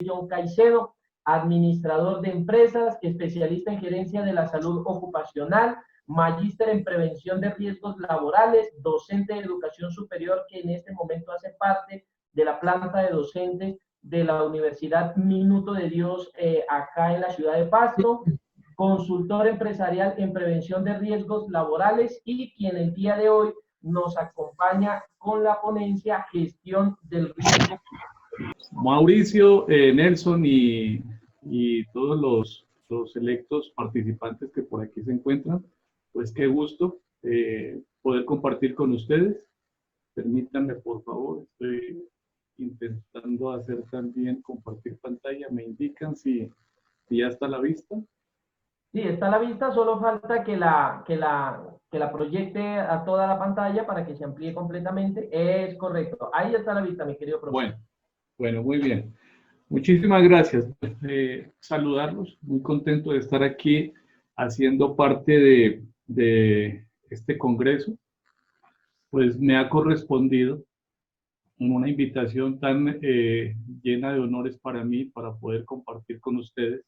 John Caicedo, administrador de empresas, especialista en gerencia de la salud ocupacional, magíster en prevención de riesgos laborales, docente de educación superior que en este momento hace parte de la planta de docentes de la Universidad Minuto de Dios acá en la ciudad de Pasto, consultor empresarial en prevención de riesgos laborales y quien el día de hoy nos acompaña con la ponencia Gestión del Riesgo. Mauricio, Nelson y todos los electos participantes que por aquí se encuentran, pues qué gusto poder compartir con ustedes. Permítanme, por favor, estoy intentando hacer también compartir pantalla. Me indican si ya está a la vista. Sí, está a la vista, solo falta que la proyecte a toda la pantalla para que se amplíe completamente. Es correcto, ahí está a la vista, mi querido profesor. Bueno, muy bien. Muchísimas gracias. Saludarlos, muy contento de estar aquí haciendo parte de este congreso. Pues me ha correspondido una invitación tan llena de honores para mí, para poder compartir con ustedes.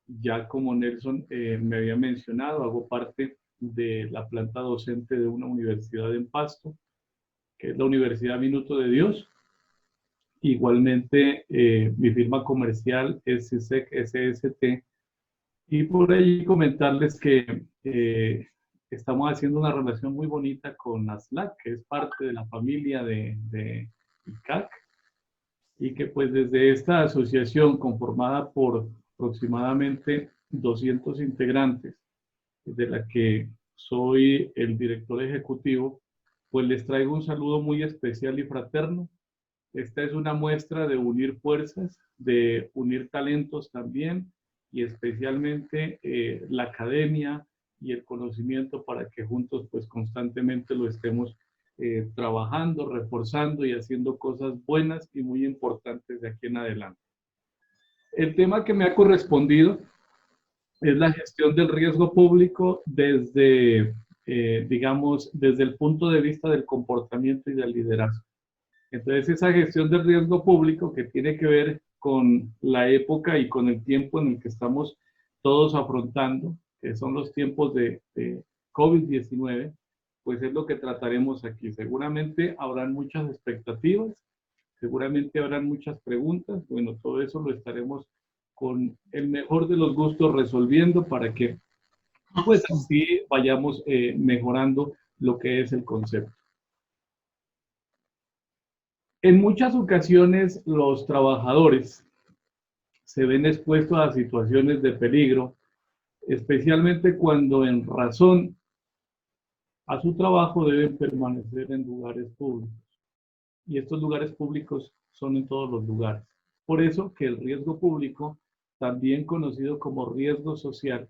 Ya como Nelson me había mencionado, hago parte de la planta docente de una universidad en Pasto, que es la Universidad Minuto de Dios. Igualmente, mi firma comercial es SISEC SST. Y por ahí comentarles que estamos haciendo una relación muy bonita con ASLAC, que es parte de la familia de ICAC, y que pues desde esta asociación conformada por aproximadamente 200 integrantes, de la que soy el director ejecutivo, pues les traigo un saludo muy especial y fraterno. Esta es una muestra de unir fuerzas, de unir talentos también, y especialmente la academia y el conocimiento para que juntos pues constantemente lo estemos trabajando, reforzando y haciendo cosas buenas y muy importantes de aquí en adelante. El tema que me ha correspondido es la gestión del riesgo público desde, digamos, desde el punto de vista del comportamiento y del liderazgo. Entonces, esa gestión del riesgo público que tiene que ver con la época y con el tiempo en el que estamos todos afrontando, que son los tiempos de COVID-19, pues es lo que trataremos aquí. Seguramente habrán muchas expectativas, seguramente habrán muchas preguntas. Bueno, todo eso lo estaremos con el mejor de los gustos resolviendo para que pues así vayamos mejorando lo que es el concepto. En muchas ocasiones los trabajadores se ven expuestos a situaciones de peligro, especialmente cuando en razón a su trabajo deben permanecer en lugares públicos. Y estos lugares públicos son en todos los lugares. Por eso que el riesgo público, también conocido como riesgo social,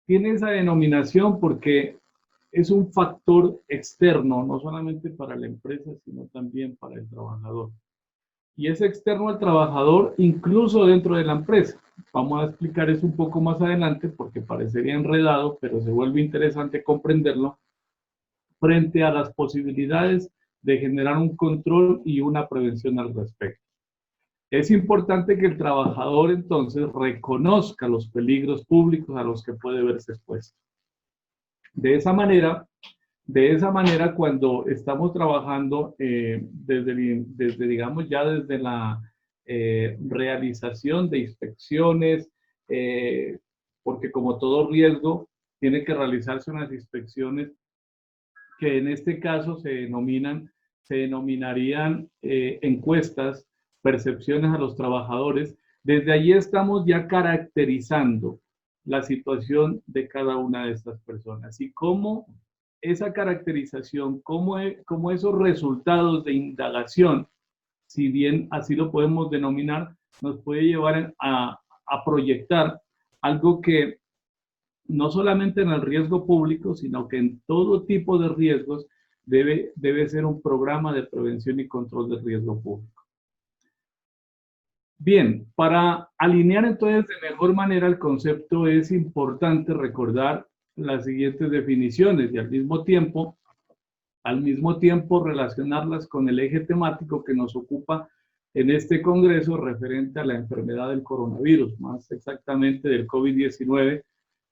tiene esa denominación porque es un factor externo, no solamente para la empresa, sino también para el trabajador. Y es externo al trabajador incluso dentro de la empresa. Vamos a explicar eso un poco más adelante porque parecería enredado, pero se vuelve interesante comprenderlo frente a las posibilidades de generar un control y una prevención al respecto. Es importante que el trabajador entonces reconozca los peligros públicos a los que puede verse expuesto. De esa manera, cuando estamos trabajando desde digamos, ya desde la realización de inspecciones, porque como todo riesgo, tiene que realizarse unas inspecciones que en este caso se denominarían encuestas, percepciones a los trabajadores. Desde allí estamos ya caracterizando la situación de cada una de estas personas y cómo esa caracterización, cómo esos resultados de indagación, si bien así lo podemos denominar, nos puede llevar a proyectar algo que no solamente en el riesgo público, sino que en todo tipo de riesgos debe ser un programa de prevención y control del riesgo público. Bien, para alinear entonces de mejor manera el concepto es importante recordar las siguientes definiciones y al mismo tiempo relacionarlas con el eje temático que nos ocupa en este congreso referente a la enfermedad del coronavirus, más exactamente del COVID-19,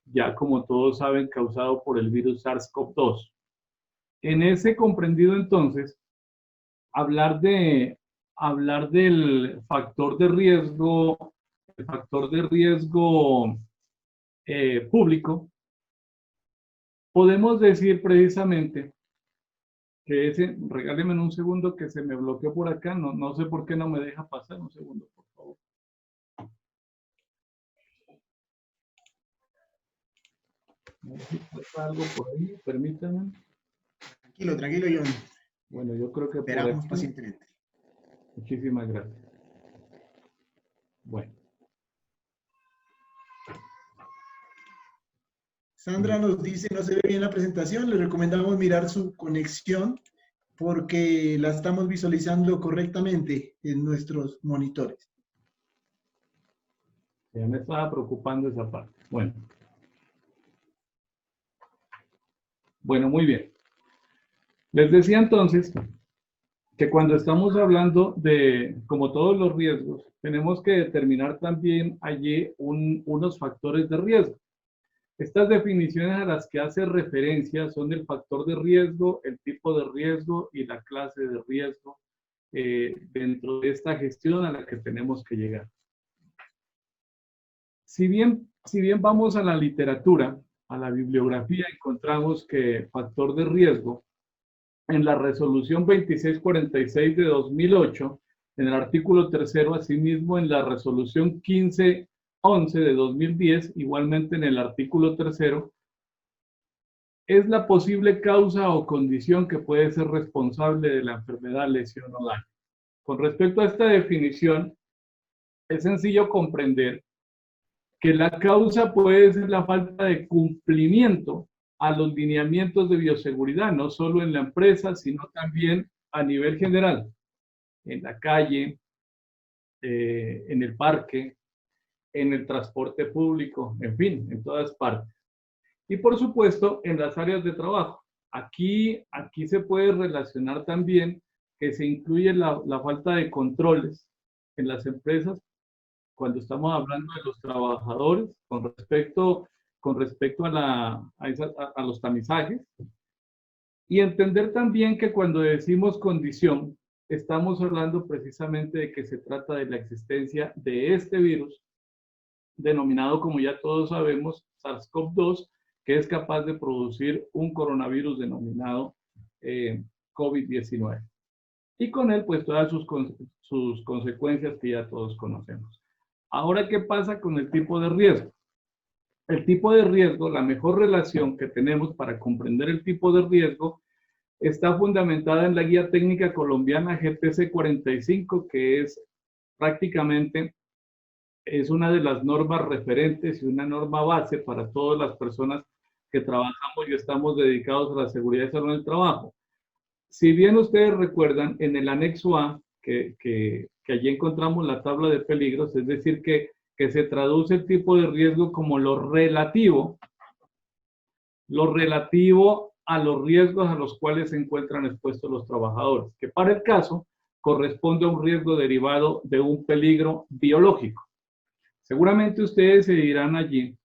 ya como todos saben, causado por el virus SARS-CoV-2. En ese comprendido entonces, hablar del factor de riesgo, el factor de riesgo público, podemos decir precisamente que ese, regáleme un segundo que se me bloqueó por acá, no sé por qué no me deja pasar, un segundo, por favor. No sé si pasa algo por ahí, permítanme. Tranquilo, tranquilo, John. Bueno, yo creo que esperamos por aquí, pacientemente. Muchísimas gracias. Bueno. Sandra nos dice, no se ve bien la presentación, le recomendamos mirar su conexión porque la estamos visualizando correctamente en nuestros monitores. Ya me estaba preocupando esa parte. Bueno, muy bien. Les decía entonces que cuando estamos hablando de, como todos los riesgos, tenemos que determinar también allí unos factores de riesgo. Estas definiciones a las que hace referencia son el factor de riesgo, el tipo de riesgo y la clase de riesgo dentro de esta gestión a la que tenemos que llegar. Si bien vamos a la literatura, a la bibliografía, encontramos que factor de riesgo en la resolución 2646 de 2008, en el artículo 3º, asimismo en la resolución 1511 de 2010, igualmente en el artículo 3º, es la posible causa o condición que puede ser responsable de la enfermedad, lesión o daño. Con respecto a esta definición, es sencillo comprender que la causa puede ser la falta de cumplimiento a los lineamientos de bioseguridad, no solo en la empresa, sino también a nivel general, en la calle, en el parque, en el transporte público, en fin, en todas partes. Y por supuesto, en las áreas de trabajo. Aquí se puede relacionar también que se incluye la falta de controles en las empresas cuando estamos hablando de los trabajadores con respecto a los tamizajes. Y entender también que cuando decimos condición, estamos hablando precisamente de que se trata de la existencia de este virus, denominado, como ya todos sabemos, SARS-CoV-2, que es capaz de producir un coronavirus denominado COVID-19. Y con él, pues, todas sus consecuencias que ya todos conocemos. Ahora, ¿qué pasa con el tipo de riesgo? El tipo de riesgo, la mejor relación que tenemos para comprender el tipo de riesgo está fundamentada en la guía técnica colombiana GTC 45, que es prácticamente una de las normas referentes y una norma base para todas las personas que trabajamos y estamos dedicados a la seguridad y salud en el trabajo. Si bien ustedes recuerdan, en el anexo A, que allí encontramos la tabla de peligros, es decir, que se traduce el tipo de riesgo como lo relativo a los riesgos a los cuales se encuentran expuestos los trabajadores, que para el caso corresponde a un riesgo derivado de un peligro biológico. Seguramente ustedes se dirán allí,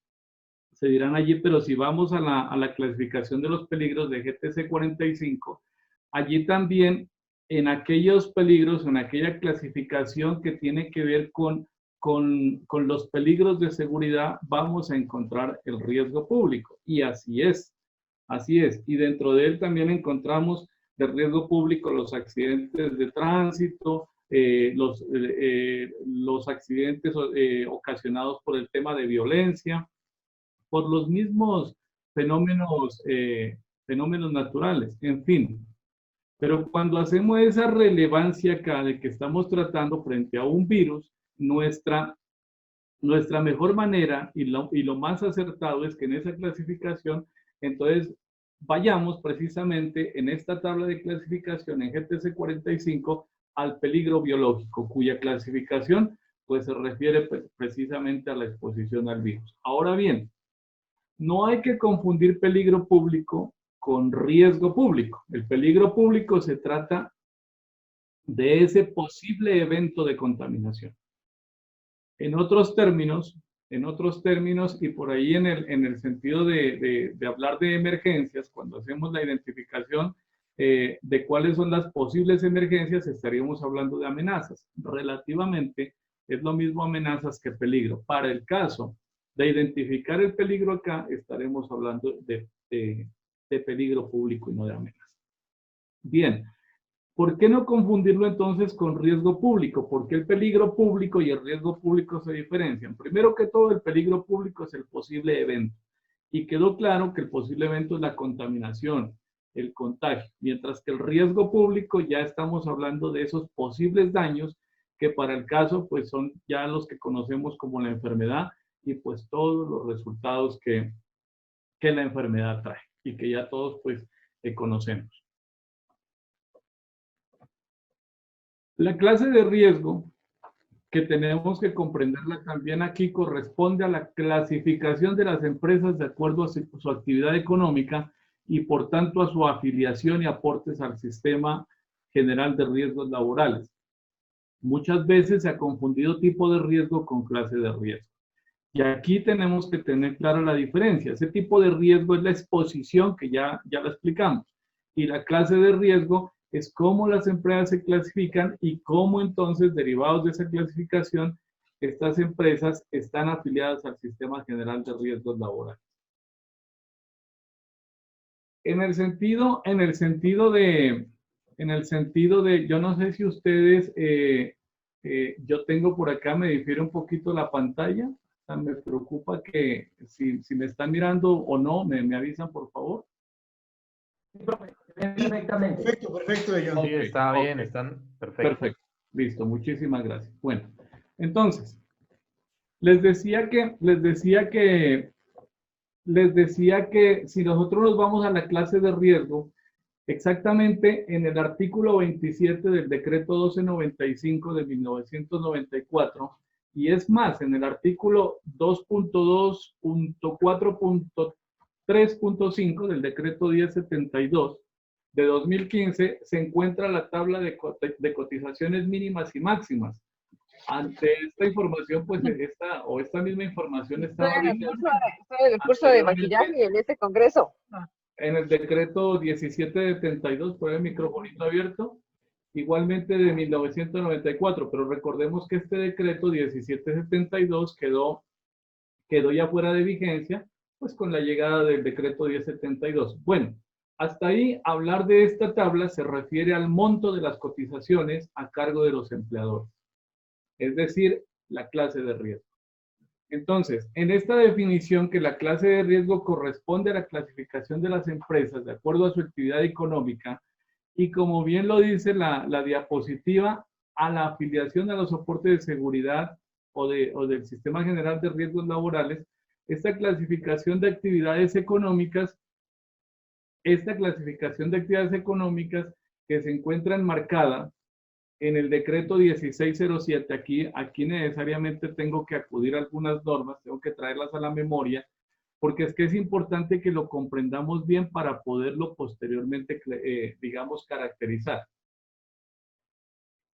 pero si vamos a la clasificación de los peligros de GTC 45, allí también en aquellos peligros, en aquella clasificación que tiene que ver con los peligros de seguridad, vamos a encontrar el riesgo público. Y así es. Y dentro de él también encontramos de riesgo público los accidentes de tránsito, los accidentes ocasionados por el tema de violencia, por los mismos fenómenos naturales, en fin. Pero cuando hacemos esa relevancia acá de que estamos tratando frente a un virus, nuestra mejor manera y lo más acertado es que en esa clasificación, entonces vayamos precisamente en esta tabla de clasificación en GTC 45 al peligro biológico, cuya clasificación pues se refiere precisamente a la exposición al virus. Ahora bien, no hay que confundir peligro público con riesgo público. El peligro público se trata de ese posible evento de contaminación. En otros términos, y por ahí en el sentido de hablar de emergencias, cuando hacemos la identificación de cuáles son las posibles emergencias, estaríamos hablando de amenazas. Relativamente, es lo mismo amenazas que peligro. Para el caso de identificar el peligro acá, estaremos hablando de peligro público y no de amenaza. Bien. ¿Por qué no confundirlo entonces con riesgo público? Porque el peligro público y el riesgo público se diferencian. Primero que todo, el peligro público es el posible evento. Y quedó claro que el posible evento es la contaminación, el contagio. Mientras que el riesgo público ya estamos hablando de esos posibles daños que para el caso pues son ya los que conocemos como la enfermedad y pues todos los resultados que la enfermedad trae y que ya todos pues conocemos. La clase de riesgo que tenemos que comprenderla también aquí corresponde a la clasificación de las empresas de acuerdo a su actividad económica y por tanto a su afiliación y aportes al sistema general de riesgos laborales. Muchas veces se ha confundido tipo de riesgo con clase de riesgo. Y aquí tenemos que tener clara la diferencia. Ese tipo de riesgo es la exposición que ya la explicamos. Y la clase de riesgo es cómo las empresas se clasifican y cómo entonces, derivados de esa clasificación, estas empresas están afiliadas al Sistema General de Riesgos Laborales. En el sentido de, yo no sé si ustedes, yo tengo por acá, me difiere un poquito la pantalla, o sea, me preocupa que si me están mirando o no, me avisan por favor. Perfectamente. Perfecto, John. Sí, está bien, están perfectos. Perfecto, listo, muchísimas gracias. Bueno, entonces, les decía que si nosotros nos vamos a la clase de riesgo, exactamente en el artículo 27 del decreto 1295 de 1994, y es más, en el artículo 2.2.4.3.5 del decreto 1072 de 2015, se encuentra la tabla de cotizaciones mínimas y máximas. Ante esta información, pues esta misma información está Estoy en el curso de maquillaje en este congreso. en el decreto 1772, por el microfonito abierto, igualmente de 1994, pero recordemos que este decreto 1772 quedó ya fuera de vigencia, pues con la llegada del decreto 1072. Bueno, hasta ahí hablar de esta tabla se refiere al monto de las cotizaciones a cargo de los empleadores, es decir, la clase de riesgo. Entonces, en esta definición que la clase de riesgo corresponde a la clasificación de las empresas de acuerdo a su actividad económica y como bien lo dice la diapositiva, a la afiliación a los soportes de seguridad o del Sistema General de Riesgos Laborales, esta clasificación de actividades económicas que se encuentra enmarcada en el decreto 1607, aquí necesariamente tengo que acudir a algunas normas, tengo que traerlas a la memoria, porque es que es importante que lo comprendamos bien para poderlo posteriormente, digamos, caracterizar.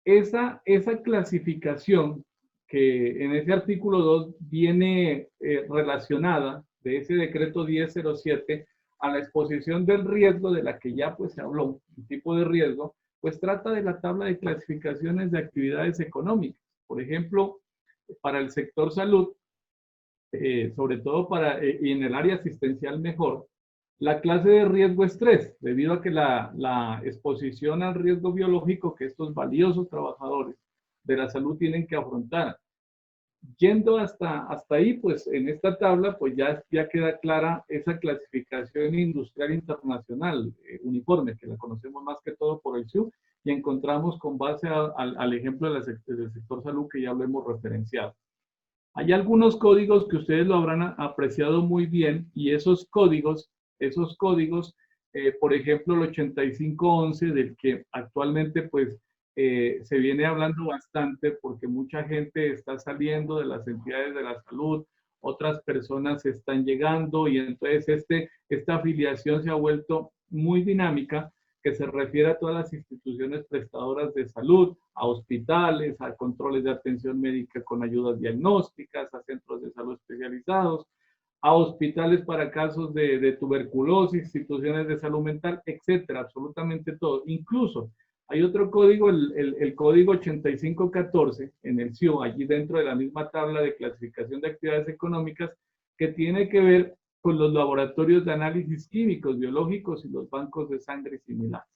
Esa clasificación que en ese artículo 2 viene relacionada de ese decreto 1007 a la exposición del riesgo de la que ya pues se habló, el tipo de riesgo, pues trata de la tabla de clasificaciones de actividades económicas. Por ejemplo, para el sector salud, sobre todo y en el área asistencial mejor, la clase de riesgo es 3, debido a que la exposición al riesgo biológico que estos valiosos trabajadores de la salud tienen que afrontar. Yendo hasta ahí, pues en esta tabla, pues ya queda clara esa clasificación industrial internacional uniforme, que la conocemos más que todo por el SIU, y encontramos con base al ejemplo del sector salud que ya lo hemos referenciado. Hay algunos códigos que ustedes lo habrán apreciado muy bien, y esos códigos, por ejemplo, el 8511, del que actualmente pues se viene hablando bastante porque mucha gente está saliendo de las entidades de la salud, otras personas están llegando y entonces esta afiliación se ha vuelto muy dinámica. que se refiere a todas las instituciones prestadoras de salud, a hospitales, a controles de atención médica con ayudas diagnósticas, a centros de salud especializados, a hospitales para casos de tuberculosis, instituciones de salud mental, etcétera, absolutamente todo. Incluso hay otro código, el código 8514 en el CIO, allí dentro de la misma tabla de clasificación de actividades económicas, que tiene que ver con los laboratorios de análisis químicos, biológicos y los bancos de sangre similares.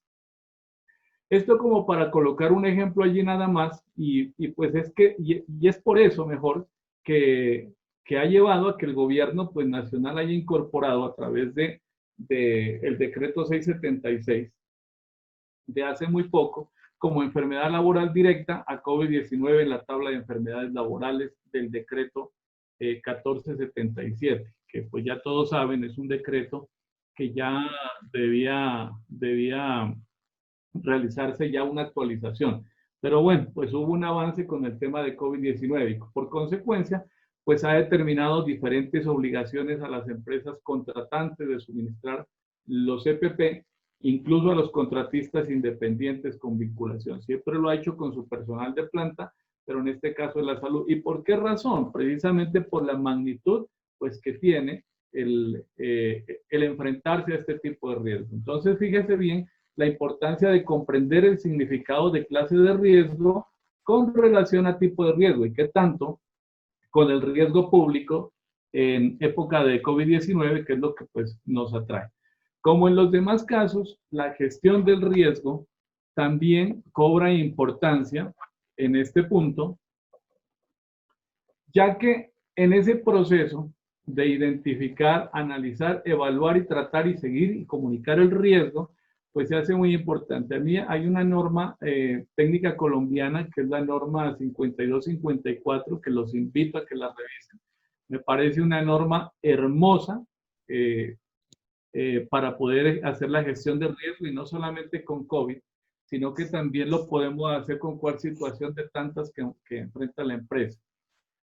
Esto como para colocar un ejemplo allí nada más, y pues es que, y es por eso mejor que ha llevado a que el gobierno pues, nacional haya incorporado a través de el decreto 676 de hace muy poco, como enfermedad laboral directa a COVID-19 en la tabla de enfermedades laborales del decreto 1477, que pues ya todos saben, es un decreto que ya debía realizarse ya una actualización. Pero bueno, pues hubo un avance con el tema de COVID-19 y por consecuencia, pues ha determinado diferentes obligaciones a las empresas contratantes de suministrar los EPP, incluso a los contratistas independientes con vinculación. Siempre lo ha hecho con su personal de planta, pero en este caso es la salud. ¿Y por qué razón? Precisamente por la magnitud pues, que tiene el enfrentarse a este tipo de riesgo. Entonces, fíjese bien la importancia de comprender el significado de clase de riesgo con relación a tipo de riesgo y qué tanto con el riesgo público en época de COVID-19, que es lo que pues, nos atrae. Como en los demás casos, la gestión del riesgo también cobra importancia en este punto, ya que en ese proceso de identificar, analizar, evaluar y tratar y seguir y comunicar el riesgo, pues se hace muy importante. A mí hay una norma técnica colombiana que es la norma 5254, que los invito a que la revisen. Me parece una norma hermosa para poder hacer la gestión de riesgo y no solamente con COVID, sino que también lo podemos hacer con cualquier situación de tantas que enfrenta la empresa.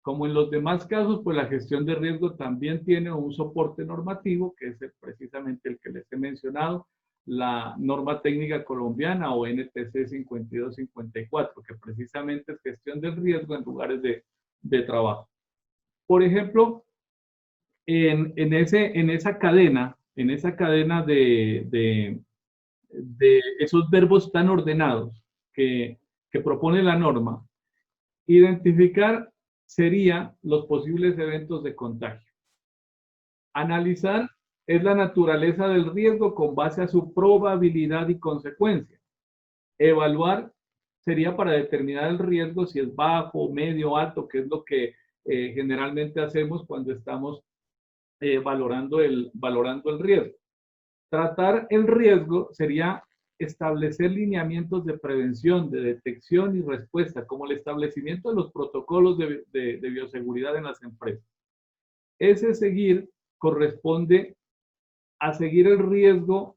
Como en los demás casos, pues la gestión de riesgo también tiene un soporte normativo, que es precisamente el que les he mencionado, la norma técnica colombiana o NTC 5254, que precisamente es gestión del riesgo en lugares de trabajo. Por ejemplo, en esa cadena de esos verbos tan ordenados que propone la norma, identificar sería los posibles eventos de contagio. Analizar es la naturaleza del riesgo con base a su probabilidad y consecuencia. Evaluar sería para determinar el riesgo si es bajo, medio, alto, que es lo que generalmente hacemos cuando estamos valorando el riesgo. Tratar el riesgo sería establecer lineamientos de prevención, de detección y respuesta, como el establecimiento de los protocolos de bioseguridad en las empresas. Ese seguir corresponde a seguir el riesgo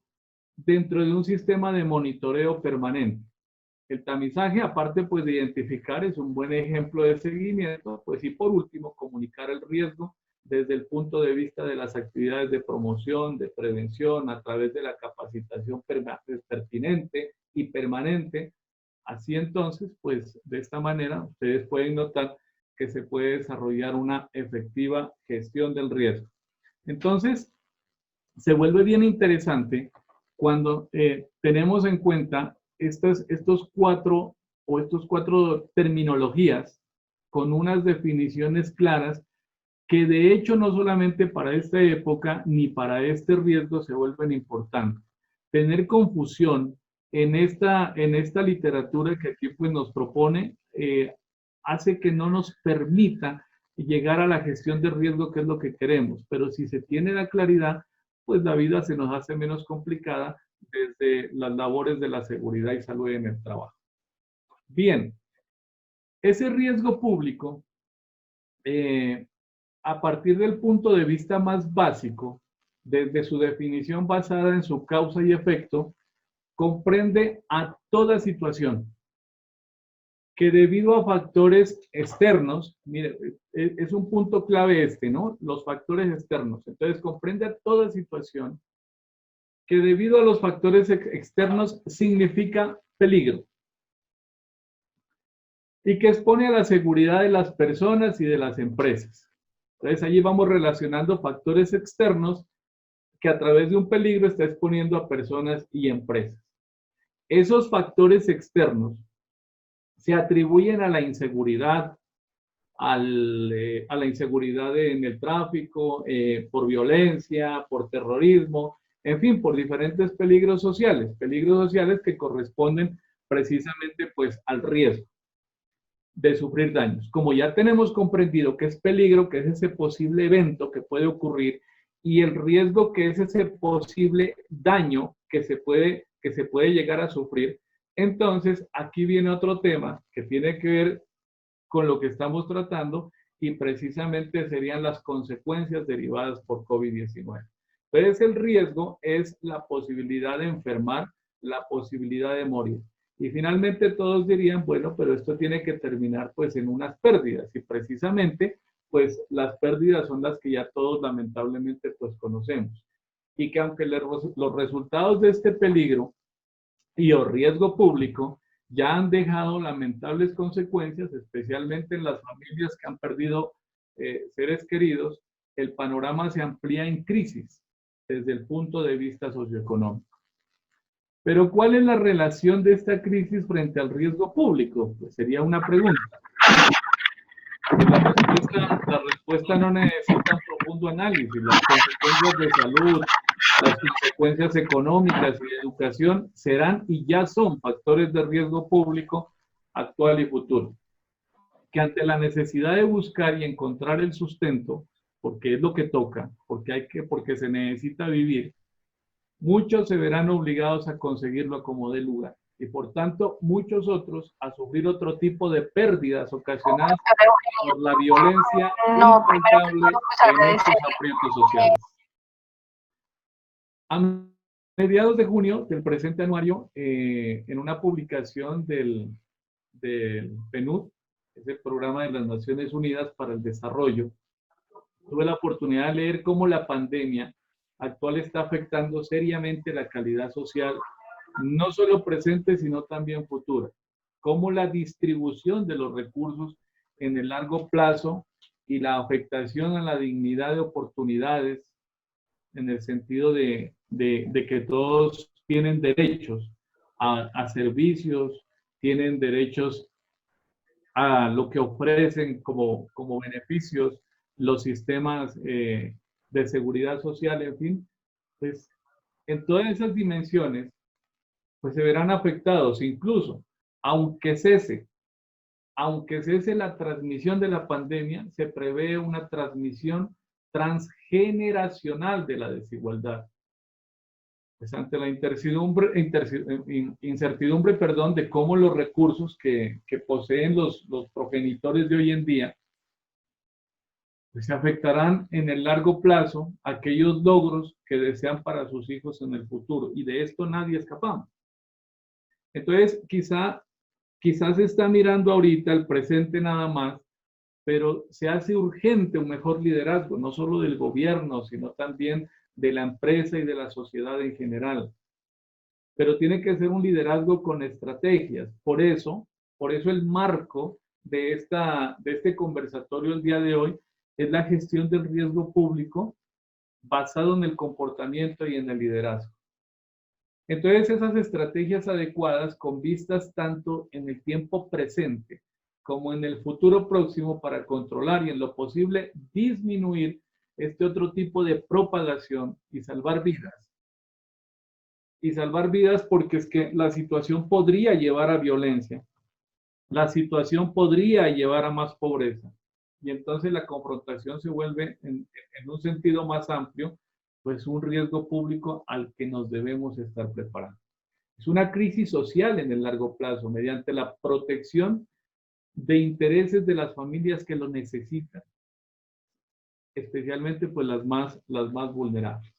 dentro de un sistema de monitoreo permanente. El tamizaje, aparte pues de identificar, es un buen ejemplo de seguimiento, pues y por último, comunicar el riesgo desde el punto de vista de las actividades de promoción, de prevención, a través de la capacitación pertinente y permanente. Así entonces, pues de esta manera, ustedes pueden notar que se puede desarrollar una efectiva gestión del riesgo. Entonces, se vuelve bien interesante cuando tenemos en cuenta estos cuatro terminologías con unas definiciones claras que de hecho no solamente para esta época ni para este riesgo se vuelven importantes. Tener confusión en esta literatura que aquí pues nos propone hace que no nos permita llegar a la gestión de riesgo, que es lo que queremos. Pero si se tiene la claridad, pues la vida se nos hace menos complicada desde las labores de la seguridad y salud en el trabajo. Bien, ese riesgo público, a partir del punto de vista más básico, desde su definición basada en su causa y efecto, comprende a toda situación que debido a factores externos, mire, es un punto clave ¿no? Los factores externos. Entonces comprende a toda situación que debido a los factores externos significa peligro y que expone a la seguridad de las personas y de las empresas. Entonces allí vamos relacionando factores externos que a través de un peligro está exponiendo a personas y empresas. Esos factores externos se atribuyen a la inseguridad, a la inseguridad en el tráfico, por violencia, por terrorismo, en fin, por diferentes peligros sociales que corresponden precisamente pues al riesgo de sufrir daños. Como ya tenemos comprendido que es peligro, que es ese posible evento que puede ocurrir, y el riesgo que es ese posible daño que se puede llegar a sufrir, entonces aquí viene otro tema que tiene que ver con lo que estamos tratando y precisamente serían las consecuencias derivadas por COVID-19. Entonces el riesgo es la posibilidad de enfermar, la posibilidad de morir. Y finalmente todos dirían, bueno, pero esto tiene que terminar pues en unas pérdidas y precisamente pues las pérdidas son las que ya todos lamentablemente pues conocemos. Y que aunque los resultados de este peligro y o riesgo público ya han dejado lamentables consecuencias, especialmente en las familias que han perdido seres queridos, el panorama se amplía en crisis desde el punto de vista socioeconómico. Pero ¿cuál es la relación de esta crisis frente al riesgo público? Pues sería una pregunta. La respuesta no necesita un profundo análisis. Las consecuencias de salud, las consecuencias económicas y de educación serán y ya son factores de riesgo público actual y futuro. Que ante la necesidad de buscar y encontrar el sustento, porque es lo que toca, porque se necesita vivir, muchos se verán obligados a conseguirlo como dé lugar. Y por tanto, muchos otros a sufrir otro tipo de pérdidas ocasionadas por la violencia incontable en estos aprietos sociales. A mediados de junio del presente anuario, en una publicación del PNUD, es el Programa de las Naciones Unidas para el Desarrollo, tuve la oportunidad de leer cómo la pandemia actual está afectando seriamente la calidad social, no solo presente, sino también futura. Cómo la distribución de los recursos en el largo plazo y la afectación a la dignidad de oportunidades, en el sentido de que todos tienen derechos a servicios, tienen derechos a lo que ofrecen como beneficios los sistemas de seguridad social, en fin, pues en todas esas dimensiones, pues se verán afectados, incluso, aunque cese la transmisión de la pandemia, se prevé una transmisión transgeneracional de la desigualdad. Pues ante la incertidumbre, de cómo los recursos que poseen los progenitores de hoy en día, pues se afectarán en el largo plazo aquellos logros que desean para sus hijos en el futuro. Y de esto nadie escapamos. Entonces, quizás se está mirando ahorita el presente nada más, pero se hace urgente un mejor liderazgo, no solo del gobierno, sino también de la empresa y de la sociedad en general. Pero tiene que ser un liderazgo con estrategias. Por eso el marco de este conversatorio el día de hoy es la gestión del riesgo público basado en el comportamiento y en el liderazgo. Entonces, esas estrategias adecuadas con vistas tanto en el tiempo presente como en el futuro próximo para controlar y en lo posible disminuir este otro tipo de propagación y salvar vidas. Y salvar vidas porque es que la situación podría llevar a violencia, la situación podría llevar a más pobreza. Y entonces la confrontación se vuelve, en un sentido más amplio, pues un riesgo público al que nos debemos estar preparando. Es una crisis social en el largo plazo, mediante la protección de intereses de las familias que lo necesitan, especialmente pues las más vulnerables.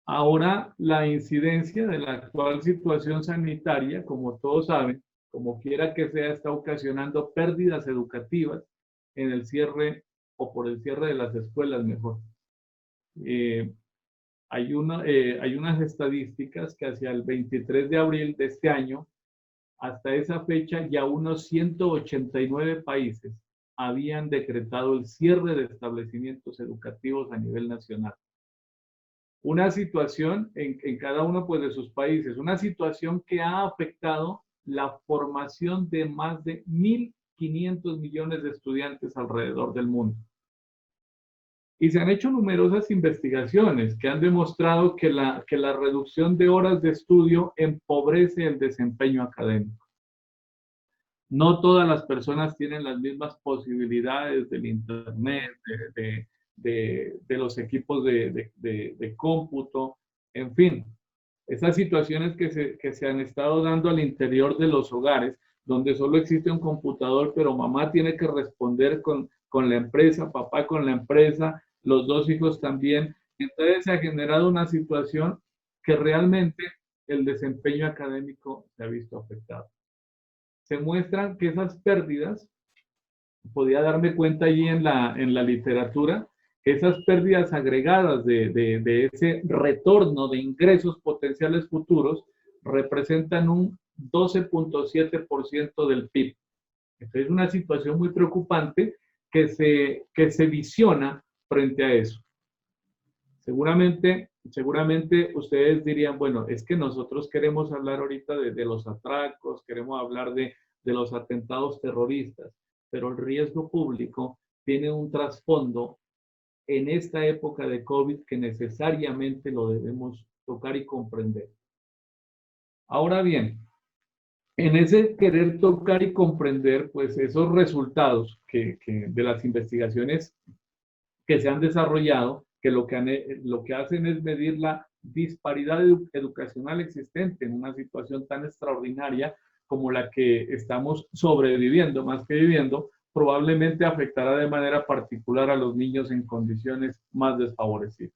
Ahora, la incidencia de la actual situación sanitaria, como todos saben, como quiera que sea, está ocasionando pérdidas educativas en el cierre o por el cierre de las escuelas mejor. Hay unas estadísticas que hacia el 23 de abril de este año, hasta esa fecha, ya unos 189 países habían decretado el cierre de establecimientos educativos a nivel nacional. Una situación en cada uno pues, de sus países, una situación que ha afectado la formación de más de 1.500 millones de estudiantes alrededor del mundo. Y se han hecho numerosas investigaciones que han demostrado que la reducción de horas de estudio empobrece el desempeño académico. No todas las personas tienen las mismas posibilidades del internet, de los equipos de cómputo, en fin. Esas situaciones que se han estado dando al interior de los hogares, donde solo existe un computador, pero mamá tiene que responder con la empresa, papá con la empresa, los dos hijos también. Entonces se ha generado una situación que realmente el desempeño académico se ha visto afectado. Se muestran que esas pérdidas, podía darme cuenta allí en la literatura, que esas pérdidas agregadas de ese retorno de ingresos potenciales futuros representan un 12.7% del PIB. Entonces es una situación muy preocupante que se visiona frente a eso. Seguramente ustedes dirían, bueno, es que nosotros queremos hablar ahorita de los atracos, queremos hablar de los atentados terroristas, pero el riesgo público tiene un trasfondo en esta época de COVID que necesariamente lo debemos tocar y comprender. Ahora bien, en ese querer tocar y comprender, pues esos resultados de las investigaciones que se han desarrollado, que lo que hacen es medir la disparidad educacional existente en una situación tan extraordinaria como la que estamos sobreviviendo, más que viviendo, probablemente afectará de manera particular a los niños en condiciones más desfavorecidas.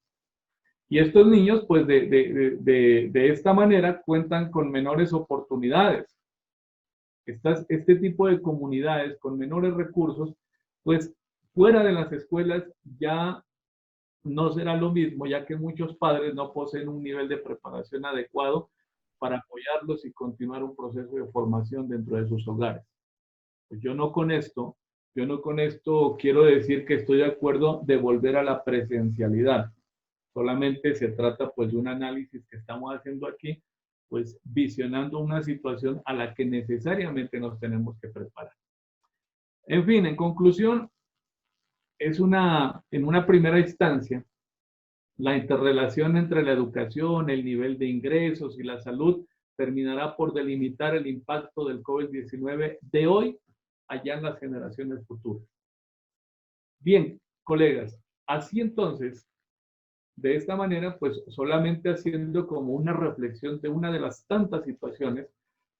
Y estos niños, pues de esta manera, cuentan con menores oportunidades. Este tipo de comunidades con menores recursos, pues fuera de las escuelas ya no será lo mismo, ya que muchos padres no poseen un nivel de preparación adecuado para apoyarlos y continuar un proceso de formación dentro de sus hogares. Pues yo no con esto quiero decir que estoy de acuerdo de volver a la presencialidad. Solamente se trata pues de un análisis que estamos haciendo aquí, pues visionando una situación a la que necesariamente nos tenemos que preparar. En fin, en conclusión, en una primera instancia, la interrelación entre la educación, el nivel de ingresos y la salud terminará por delimitar el impacto del COVID-19 de hoy allá en las generaciones futuras. Bien, colegas, así entonces, de esta manera, pues solamente haciendo como una reflexión de una de las tantas situaciones,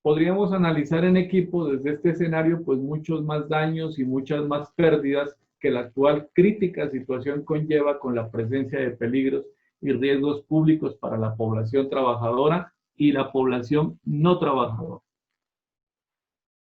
podríamos analizar en equipo desde este escenario, pues muchos más daños y muchas más pérdidas que la actual crítica situación conlleva con la presencia de peligros y riesgos públicos para la población trabajadora y la población no trabajadora.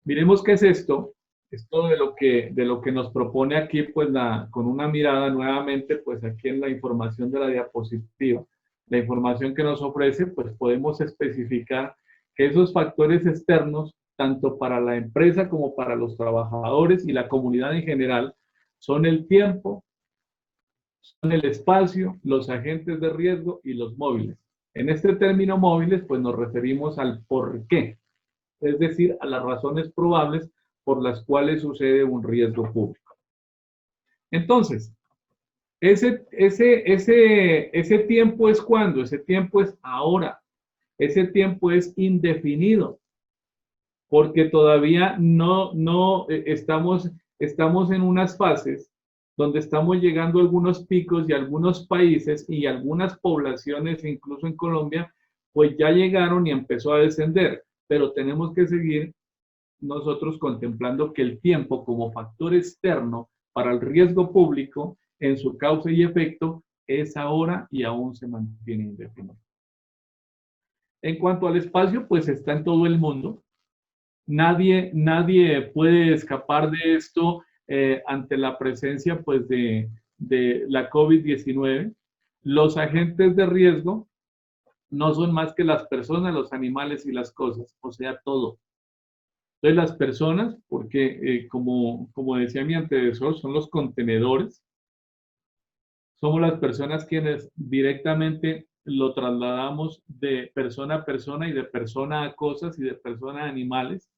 Miremos qué es esto de lo que nos propone aquí, pues con una mirada nuevamente, pues aquí en la información de la diapositiva. La información que nos ofrece, pues podemos especificar que esos factores externos, tanto para la empresa como para los trabajadores y la comunidad en general, son el tiempo, son el espacio, los agentes de riesgo y los móviles. En este término móviles, pues nos referimos al por qué, es decir, a las razones probables por las cuales sucede un riesgo público. Entonces, ese tiempo es ¿cuándo? Ese tiempo es ahora. Ese tiempo es indefinido, porque todavía no estamos en unas fases donde estamos llegando a algunos picos y algunos países y algunas poblaciones, incluso en Colombia, pues ya llegaron y empezó a descender, pero tenemos que seguir nosotros contemplando que el tiempo como factor externo para el riesgo público en su causa y efecto es ahora y aún se mantiene indefinido. En cuanto al espacio, pues está en todo el mundo. Nadie puede escapar de esto ante la presencia pues de la COVID-19. Los agentes de riesgo no son más que las personas, los animales y las cosas, o sea, todo. Entonces las personas, porque como decía mi antecesor, son los contenedores, somos las personas quienes directamente lo trasladamos de persona a persona y de persona a cosas y de persona a animales.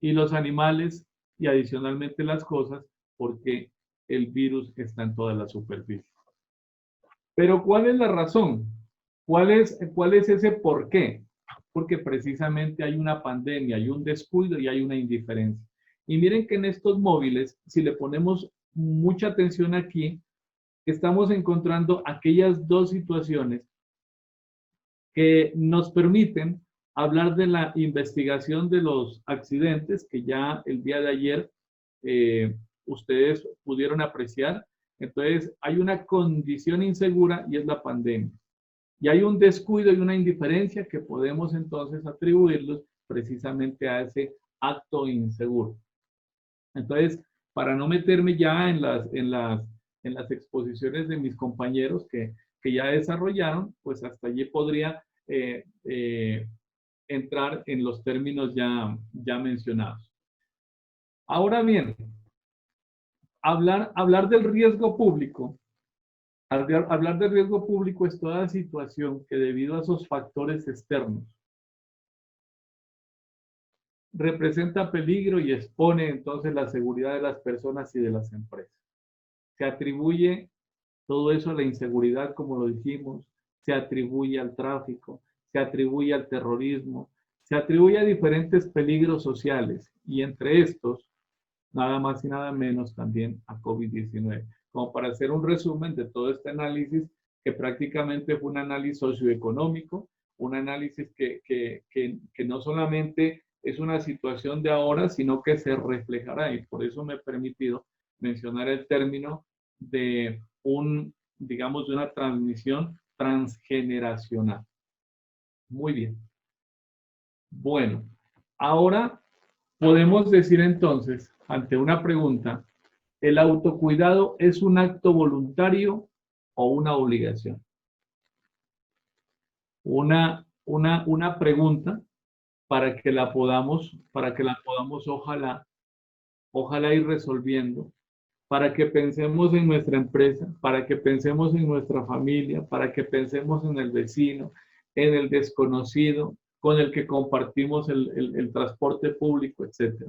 Y los animales y adicionalmente las cosas, porque el virus está en toda la superficie. Pero ¿cuál es la razón? ¿Cuál es ese por qué? Porque precisamente hay una pandemia, hay un descuido y hay una indiferencia. Y miren que en estos móviles, si le ponemos mucha atención aquí, estamos encontrando aquellas dos situaciones que nos permiten hablar de la investigación de los accidentes que ya el día de ayer ustedes pudieron apreciar. Entonces, hay una condición insegura y es la pandemia. Y hay un descuido y una indiferencia que podemos entonces atribuirlos precisamente a ese acto inseguro. Entonces, para no meterme ya en las exposiciones de mis compañeros que ya desarrollaron, pues hasta allí podría entrar en los términos ya mencionados. Ahora bien, hablar del riesgo público, hablar del riesgo público es toda situación que debido a esos factores externos representa peligro y expone entonces la seguridad de las personas y de las empresas. Se atribuye todo eso a la inseguridad, como lo dijimos, se atribuye al tráfico, se atribuye al terrorismo, se atribuye a diferentes peligros sociales y entre estos, nada más y nada menos también a COVID-19. Como para hacer un resumen de todo este análisis, que prácticamente fue un análisis socioeconómico, un análisis que no solamente es una situación de ahora, sino que se reflejará, y por eso me he permitido mencionar el término de digamos, de una transmisión transgeneracional. Muy bien. Bueno, ahora podemos decir entonces, ante una pregunta, ¿el autocuidado es un acto voluntario o una obligación? Una pregunta para que la podamos ojalá ir resolviendo, para que pensemos en nuestra empresa, para que pensemos en nuestra familia, para que pensemos en el vecino, en el desconocido, con el que compartimos el transporte público, etc.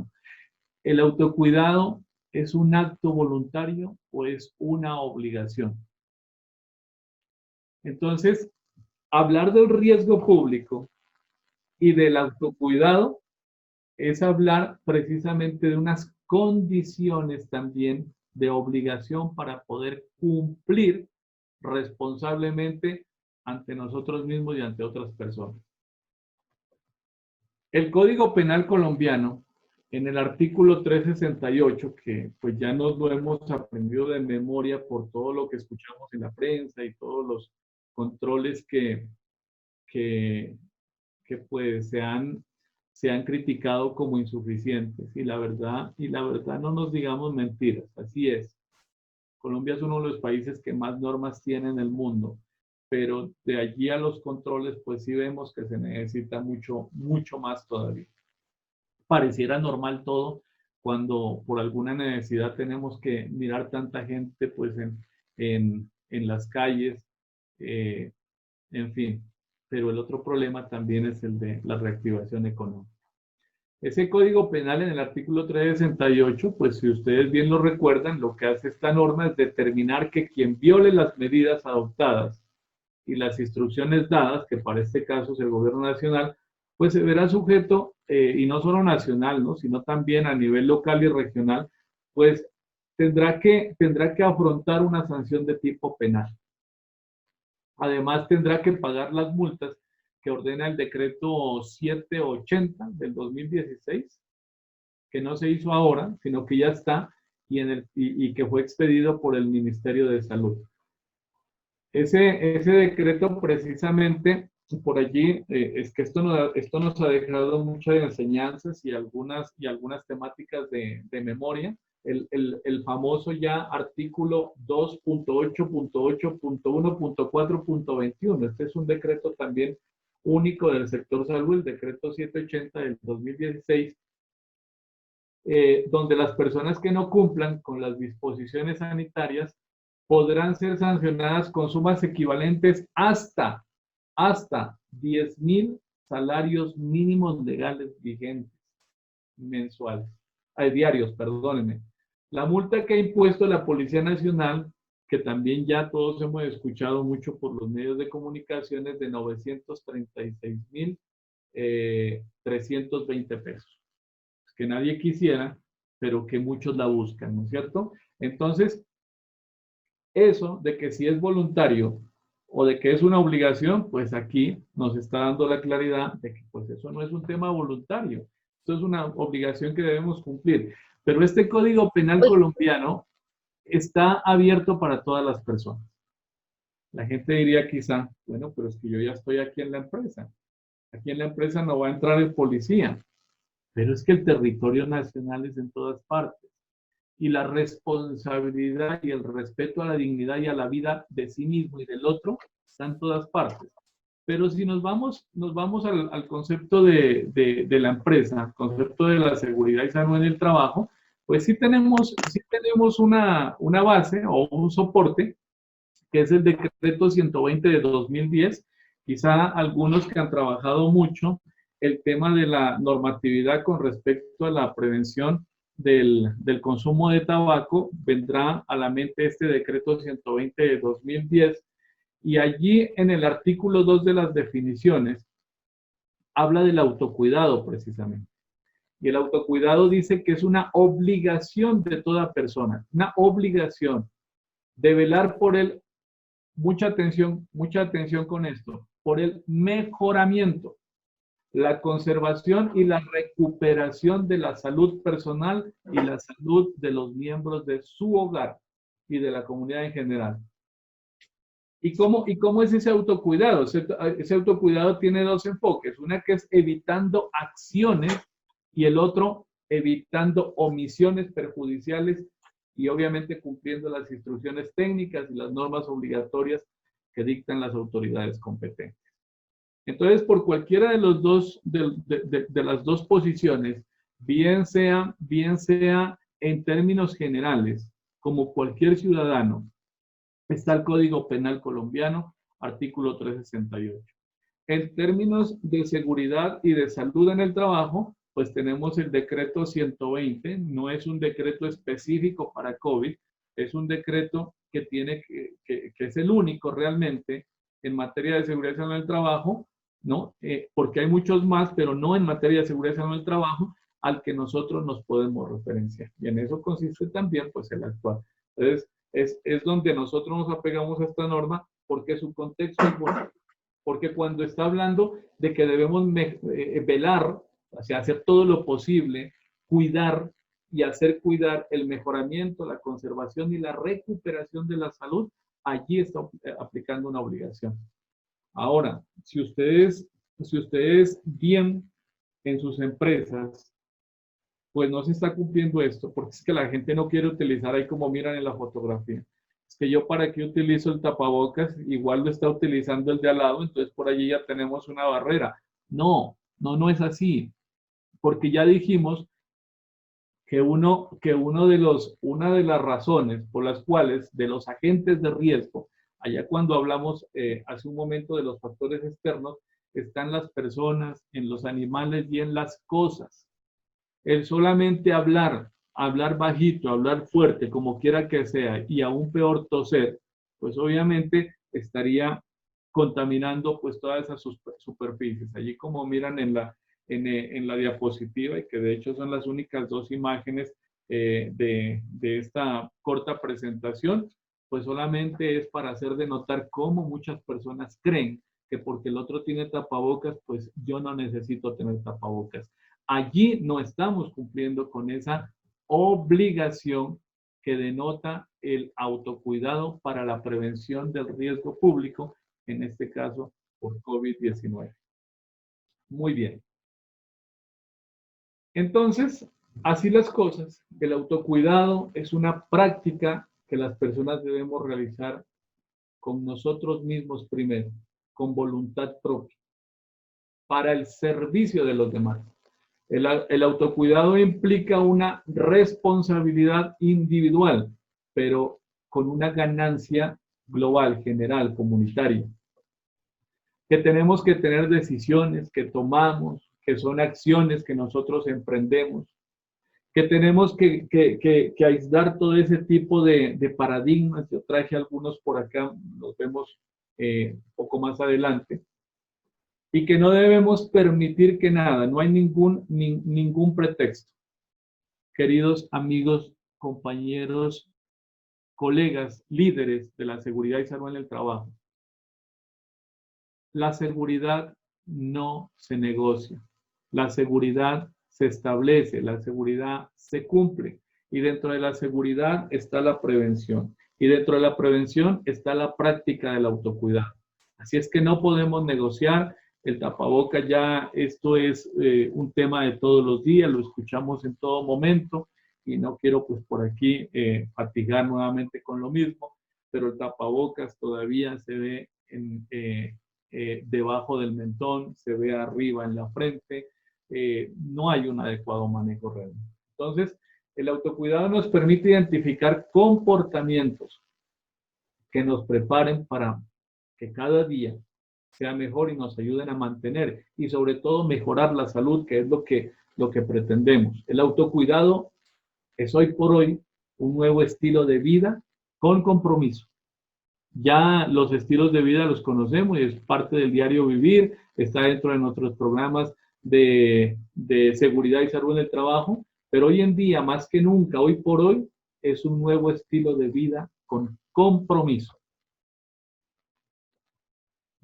¿El autocuidado es un acto voluntario o es una obligación? Entonces, hablar del riesgo público y del autocuidado es hablar precisamente de unas condiciones también de obligación para poder cumplir responsablemente ante nosotros mismos y ante otras personas. El Código Penal colombiano, en el artículo 368, que pues ya nos lo hemos aprendido de memoria por todo lo que escuchamos en la prensa y todos los controles que pues se han criticado como insuficientes, y la verdad no nos digamos mentiras, así es. Colombia es uno de los países que más normas tiene en el mundo, pero de allí a los controles pues sí vemos que se necesita mucho más todavía. Pareciera normal todo cuando por alguna necesidad tenemos que mirar tanta gente pues en las calles, en fin. Pero el otro problema también es el de la reactivación económica. Ese Código Penal en el artículo 368, pues si ustedes bien lo recuerdan, lo que hace esta norma es determinar que quien viole las medidas adoptadas y las instrucciones dadas, que para este caso es el gobierno nacional, pues se verá sujeto, y no solo nacional, ¿no?, sino también a nivel local y regional, pues tendrá que afrontar una sanción de tipo penal. Además, tendrá que pagar las multas que ordena el decreto 780 del 2016, que no se hizo ahora, sino que ya está y que fue expedido por el Ministerio de Salud. Ese decreto precisamente, por allí, es que esto nos ha dejado muchas enseñanzas y algunas temáticas de memoria, el famoso ya artículo 2.8.8.1.4.21. Este es un decreto también único del sector salud, el decreto 780 del 2016, donde las personas que no cumplan con las disposiciones sanitarias podrán ser sancionadas con sumas equivalentes hasta 10.000 salarios mínimos legales vigentes mensuales, diarios, perdónenme. La multa que ha impuesto la Policía Nacional, que también ya todos hemos escuchado mucho por los medios de comunicación, es de 936.320 pesos. Que nadie quisiera, pero que muchos la buscan, ¿no es cierto? Entonces, eso de que si es voluntario o de que es una obligación, pues aquí nos está dando la claridad de que pues eso no es un tema voluntario, esto es una obligación que debemos cumplir. Pero este Código Penal colombiano está abierto para todas las personas. La gente diría quizá, bueno, pero es que yo ya estoy aquí en la empresa. Aquí en la empresa no va a entrar el policía, pero es que el territorio nacional es en todas partes. Y la responsabilidad y el respeto a la dignidad y a la vida de sí mismo y del otro está en todas partes. Pero si nos vamos al concepto de la empresa, al concepto de la seguridad y salud en el trabajo, pues sí tenemos una base o un soporte, que es el decreto 120 de 2010. Quizá algunos que han trabajado mucho el tema de la normatividad con respecto a la prevención del consumo de tabaco, vendrá a la mente este decreto 120 de 2010, y allí en el artículo 2 de las definiciones habla del autocuidado precisamente. Y el autocuidado dice que es una obligación de toda persona, una obligación de velar por el, mucha atención con esto, por el mejoramiento, la conservación y la recuperación de la salud personal y la salud de los miembros de su hogar y de la comunidad en general. ¿Y cómo es ese autocuidado? Ese autocuidado tiene dos enfoques. Una que es evitando acciones y el otro evitando omisiones perjudiciales y obviamente cumpliendo las instrucciones técnicas y las normas obligatorias que dictan las autoridades competentes. Entonces, por cualquiera de los dos, de las dos posiciones, bien sea en términos generales, como cualquier ciudadano, está el Código Penal colombiano, artículo 368. En términos de seguridad y de salud en el trabajo, pues tenemos el decreto 120, no es un decreto específico para COVID, es un decreto que es el único realmente en materia de seguridad y salud en el trabajo, ¿no? Porque hay muchos más, pero no en materia de seguridad y salud en el trabajo, al que nosotros nos podemos referenciar. Y en eso consiste también, pues, el actual. Entonces, es donde nosotros nos apegamos a esta norma, porque su contexto es bueno. Porque cuando está hablando de que debemos velar, o sea, hacer todo lo posible, cuidar y hacer cuidar el mejoramiento, la conservación y la recuperación de la salud, allí está aplicando una obligación. Ahora, si ustedes bien en sus empresas, pues no se está cumpliendo esto, porque es que la gente no quiere utilizar ahí como miran en la fotografía. Es que yo para qué utilizo el tapabocas, igual lo está utilizando el de al lado, entonces por allí ya tenemos una barrera. No es así, porque ya dijimos que una de las razones por las cuales de los agentes de riesgo, allá cuando hablamos hace un momento de los factores externos, están las personas, en los animales y en las cosas. El solamente hablar bajito, hablar fuerte, como quiera que sea, y aún peor toser, pues obviamente estaría contaminando pues todas esas superficies. Allí como miran en la diapositiva, y que de hecho son las únicas dos imágenes de esta corta presentación, pues solamente es para hacer de notar cómo muchas personas creen que porque el otro tiene tapabocas, pues yo no necesito tener tapabocas. Allí no estamos cumpliendo con esa obligación que denota el autocuidado para la prevención del riesgo público, en este caso por COVID-19. Muy bien. Entonces, Así las cosas, el autocuidado es una práctica que las personas debemos realizar con nosotros mismos primero, con voluntad propia, para el servicio de los demás. El autocuidado implica una responsabilidad individual, pero con una ganancia global, general, comunitaria. Que tenemos que tener decisiones que tomamos, que son acciones que nosotros emprendemos, que tenemos que aislar todo ese tipo de paradigmas. Yo traje algunos por acá, los vemos un poco más adelante. Y que no debemos permitir que nada, no hay ningún pretexto. Queridos amigos, compañeros, colegas, líderes de la seguridad y salud en el trabajo, la seguridad no se negocia. La seguridad se establece, la seguridad se cumple. Y dentro de la seguridad está la prevención. Y dentro de la prevención está la práctica del autocuidado. Así es que no podemos negociar. El tapabocas ya, esto es un tema de todos los días, lo escuchamos en todo momento y no quiero pues por aquí fatigar nuevamente con lo mismo, pero el tapabocas todavía se ve debajo del mentón, se ve arriba en la frente, no hay un adecuado manejo real. Entonces, el autocuidado nos permite identificar comportamientos que nos preparen para que cada día sea mejor y nos ayuden a mantener y sobre todo mejorar la salud, que es lo que pretendemos. El autocuidado es hoy por hoy un nuevo estilo de vida con compromiso. Ya los estilos de vida los conocemos y es parte del diario vivir, está dentro de nuestros programas de seguridad y salud en el trabajo, pero hoy en día, más que nunca, hoy por hoy, es un nuevo estilo de vida con compromiso.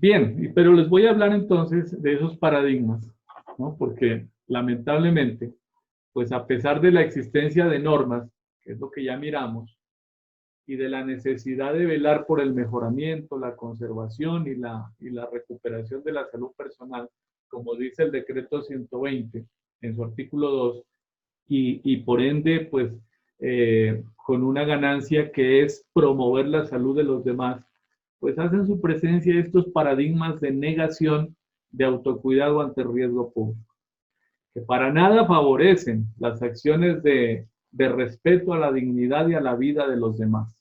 Bien, pero les voy a hablar entonces de esos paradigmas, ¿no? Porque lamentablemente, pues a pesar de la existencia de normas, que es lo que ya miramos, y de la necesidad de velar por el mejoramiento, la conservación y la recuperación de la salud personal, como dice el decreto 120 en su artículo 2, y por ende, pues, con una ganancia que es promover la salud de los demás, pues hacen su presencia estos paradigmas de negación de autocuidado ante el riesgo público, que para nada favorecen las acciones de respeto a la dignidad y a la vida de los demás.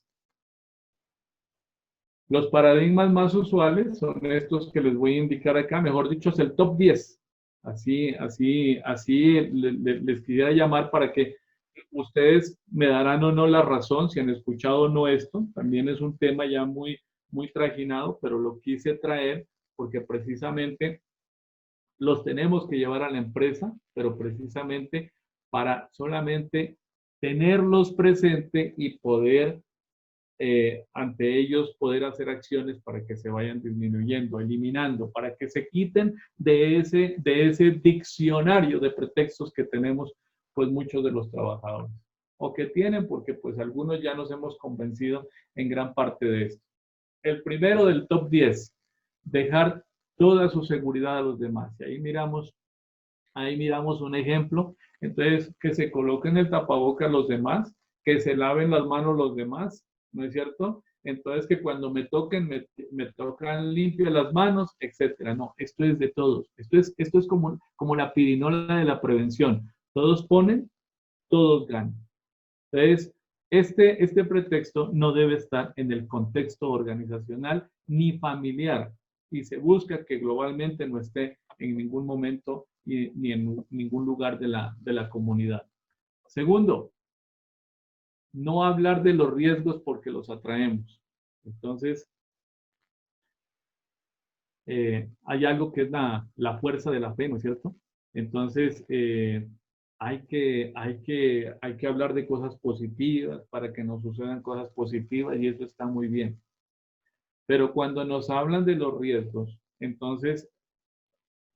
Los paradigmas más usuales son estos que les voy a indicar acá, mejor dicho, es el top 10. Así les quisiera llamar para que ustedes me darán o no la razón, si han escuchado o no esto. También es un tema ya muy trajinado, pero lo quise traer porque precisamente los tenemos que llevar a la empresa, pero precisamente para solamente tenerlos presente y poder ante ellos poder hacer acciones para que se vayan disminuyendo, eliminando, para que se quiten de ese diccionario de pretextos que tenemos pues muchos de los trabajadores, o que tienen, porque pues algunos ya nos hemos convencido en gran parte de esto. El primero del top 10, dejar toda su seguridad a los demás. Y ahí miramos un ejemplo. Entonces, que se coloquen el tapabocas los demás, que se laven las manos los demás, ¿no es cierto? Entonces, que cuando me toquen, me tocan limpio las manos, etcétera. No, esto es de todos. Esto es como la pirinola de la prevención. Todos ponen, todos ganan. Entonces, este pretexto no debe estar en el contexto organizacional ni familiar y se busca que globalmente no esté en ningún momento ni en ningún lugar de la comunidad. Segundo, no hablar de los riesgos porque los atraemos. Entonces, hay algo que es la fuerza de la fe, ¿no es cierto? Entonces, hay que hablar de cosas positivas para que nos sucedan cosas positivas y eso está muy bien. Pero cuando nos hablan de los riesgos, entonces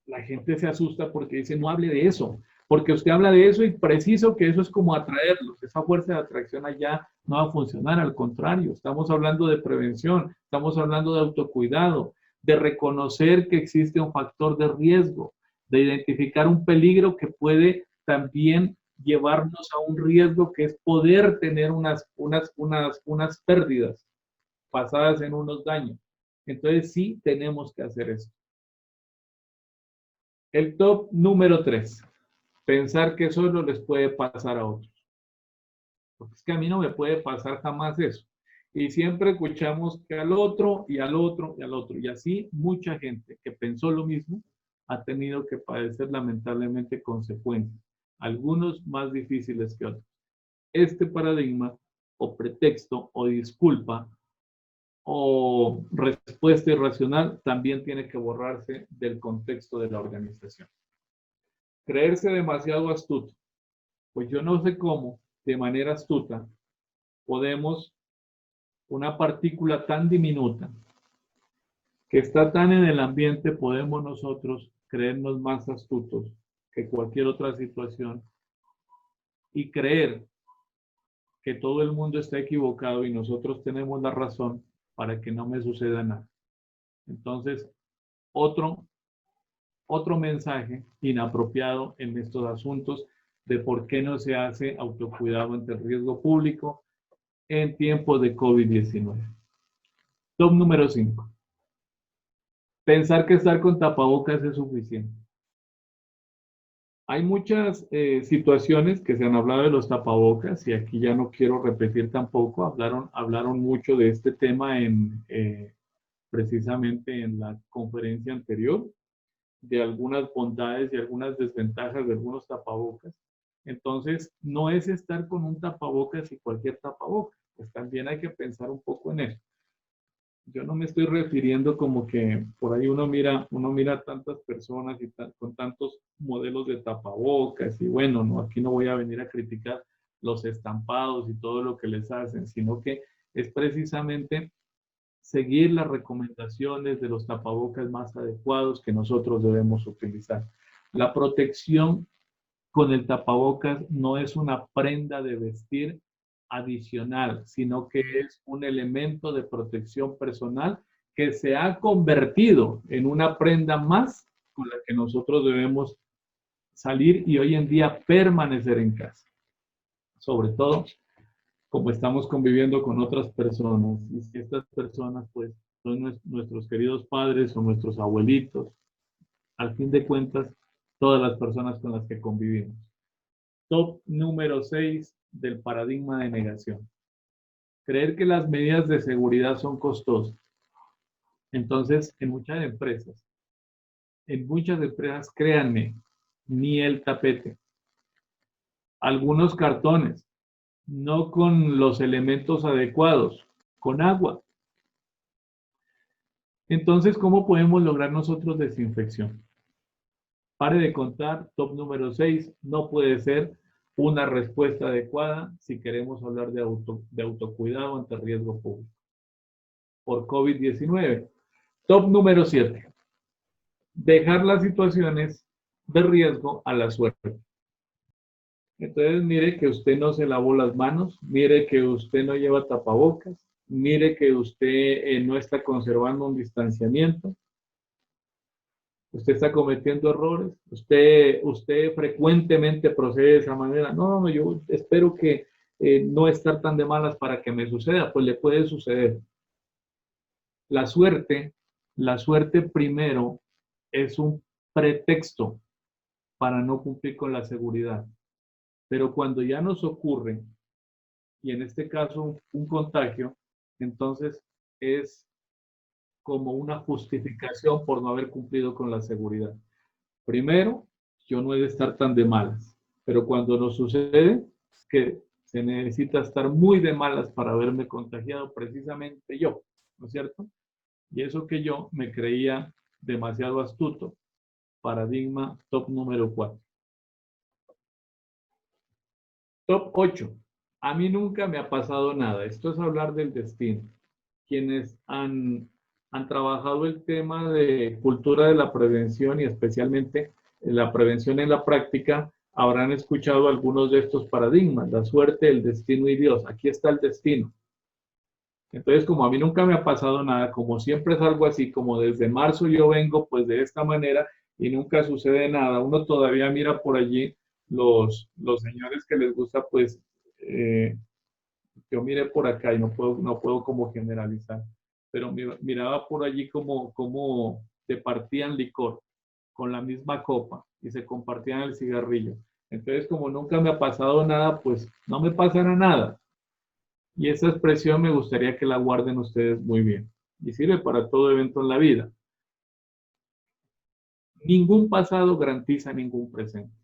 la gente se asusta porque dice, no hable de eso, porque usted habla de eso y preciso que eso es como atraerlos. Esa fuerza de atracción allá no va a funcionar, al contrario, estamos hablando de prevención, estamos hablando de autocuidado, de reconocer que existe un factor de riesgo, de identificar un peligro que puede también llevarnos a un riesgo que es poder tener unas pérdidas pasadas en unos daños. Entonces sí tenemos que hacer eso. El top número 3. Pensar que solo les puede pasar a otros. Porque es que a mí no me puede pasar jamás eso. Y siempre escuchamos que al otro y al otro y al otro. Y así mucha gente que pensó lo mismo ha tenido que padecer lamentablemente consecuencias. Algunos más difíciles que otros. Este paradigma o pretexto o disculpa o respuesta irracional también tiene que borrarse del contexto de la organización. Creerse demasiado astuto. Pues yo no sé cómo, de manera astuta, podemos, una partícula tan diminuta, que está tan en el ambiente, podemos nosotros creernos más astutos que cualquier otra situación y creer que todo el mundo está equivocado y nosotros tenemos la razón para que no me suceda nada. Entonces, otro mensaje inapropiado en estos asuntos de por qué no se hace autocuidado ante el riesgo público en tiempos de COVID-19. Top número 5. Pensar que estar con tapabocas es suficiente. Hay muchas situaciones que se han hablado de los tapabocas y aquí ya no quiero repetir tampoco. Hablaron mucho de este tema precisamente en la conferencia anterior, de algunas bondades y algunas desventajas de algunos tapabocas. Entonces, no es estar con un tapabocas y cualquier tapabocas. Pues también hay que pensar un poco en eso. Yo no me estoy refiriendo como que por ahí uno mira tantas personas y con tantos modelos de tapabocas y bueno, no, aquí no voy a venir a criticar los estampados y todo lo que les hacen, sino que es precisamente seguir las recomendaciones de los tapabocas más adecuados que nosotros debemos utilizar. La protección con el tapabocas no es una prenda de vestir adicional, sino que es un elemento de protección personal que se ha convertido en una prenda más con la que nosotros debemos salir y hoy en día permanecer en casa. Sobre todo, como estamos conviviendo con otras personas, y si estas personas pues son nuestros queridos padres o nuestros abuelitos, al fin de cuentas, todas las personas con las que convivimos. Top número 6 del paradigma de negación. Creer que las medidas de seguridad son costosas. Entonces, en muchas empresas, créanme, ni el tapete. Algunos cartones, no con los elementos adecuados, con agua. Entonces, ¿cómo podemos lograr nosotros desinfección? Pare de contar, top número 6, no puede ser una respuesta adecuada si queremos hablar de autocuidado ante riesgo público por COVID-19. Top número 7, dejar las situaciones de riesgo a la suerte. Entonces, mire que usted no se lavó las manos, mire que usted no lleva tapabocas, mire que usted no está conservando un distanciamiento, usted está cometiendo errores, usted frecuentemente procede de esa manera. No, yo espero que no estar tan de malas para que me suceda, pues le puede suceder. La suerte primero es un pretexto para no cumplir con la seguridad. Pero cuando ya nos ocurre, y en este caso un contagio, entonces es como una justificación por no haber cumplido con la seguridad. Primero, yo no he de estar tan de malas, pero cuando nos sucede, es que se necesita estar muy de malas para haberme contagiado precisamente yo, ¿no es cierto? Y eso que yo me creía demasiado astuto. Paradigma top número 4. Top 8. A mí nunca me ha pasado nada. Esto es hablar del destino. Quienes han trabajado el tema de cultura de la prevención y especialmente la prevención en la práctica, habrán escuchado algunos de estos paradigmas. La suerte, el destino y Dios. Aquí está el destino. Entonces, como a mí nunca me ha pasado nada, como siempre es algo así, como desde marzo yo vengo pues de esta manera y nunca sucede nada, uno todavía mira por allí los señores que les gusta, pues, yo miré por acá y no puedo como generalizar, pero miraba por allí como se partían licor con la misma copa y se compartían el cigarrillo. Entonces, como nunca me ha pasado nada, pues no me pasará nada. Y esa expresión me gustaría que la guarden ustedes muy bien. Y sirve para todo evento en la vida. Ningún pasado garantiza ningún presente.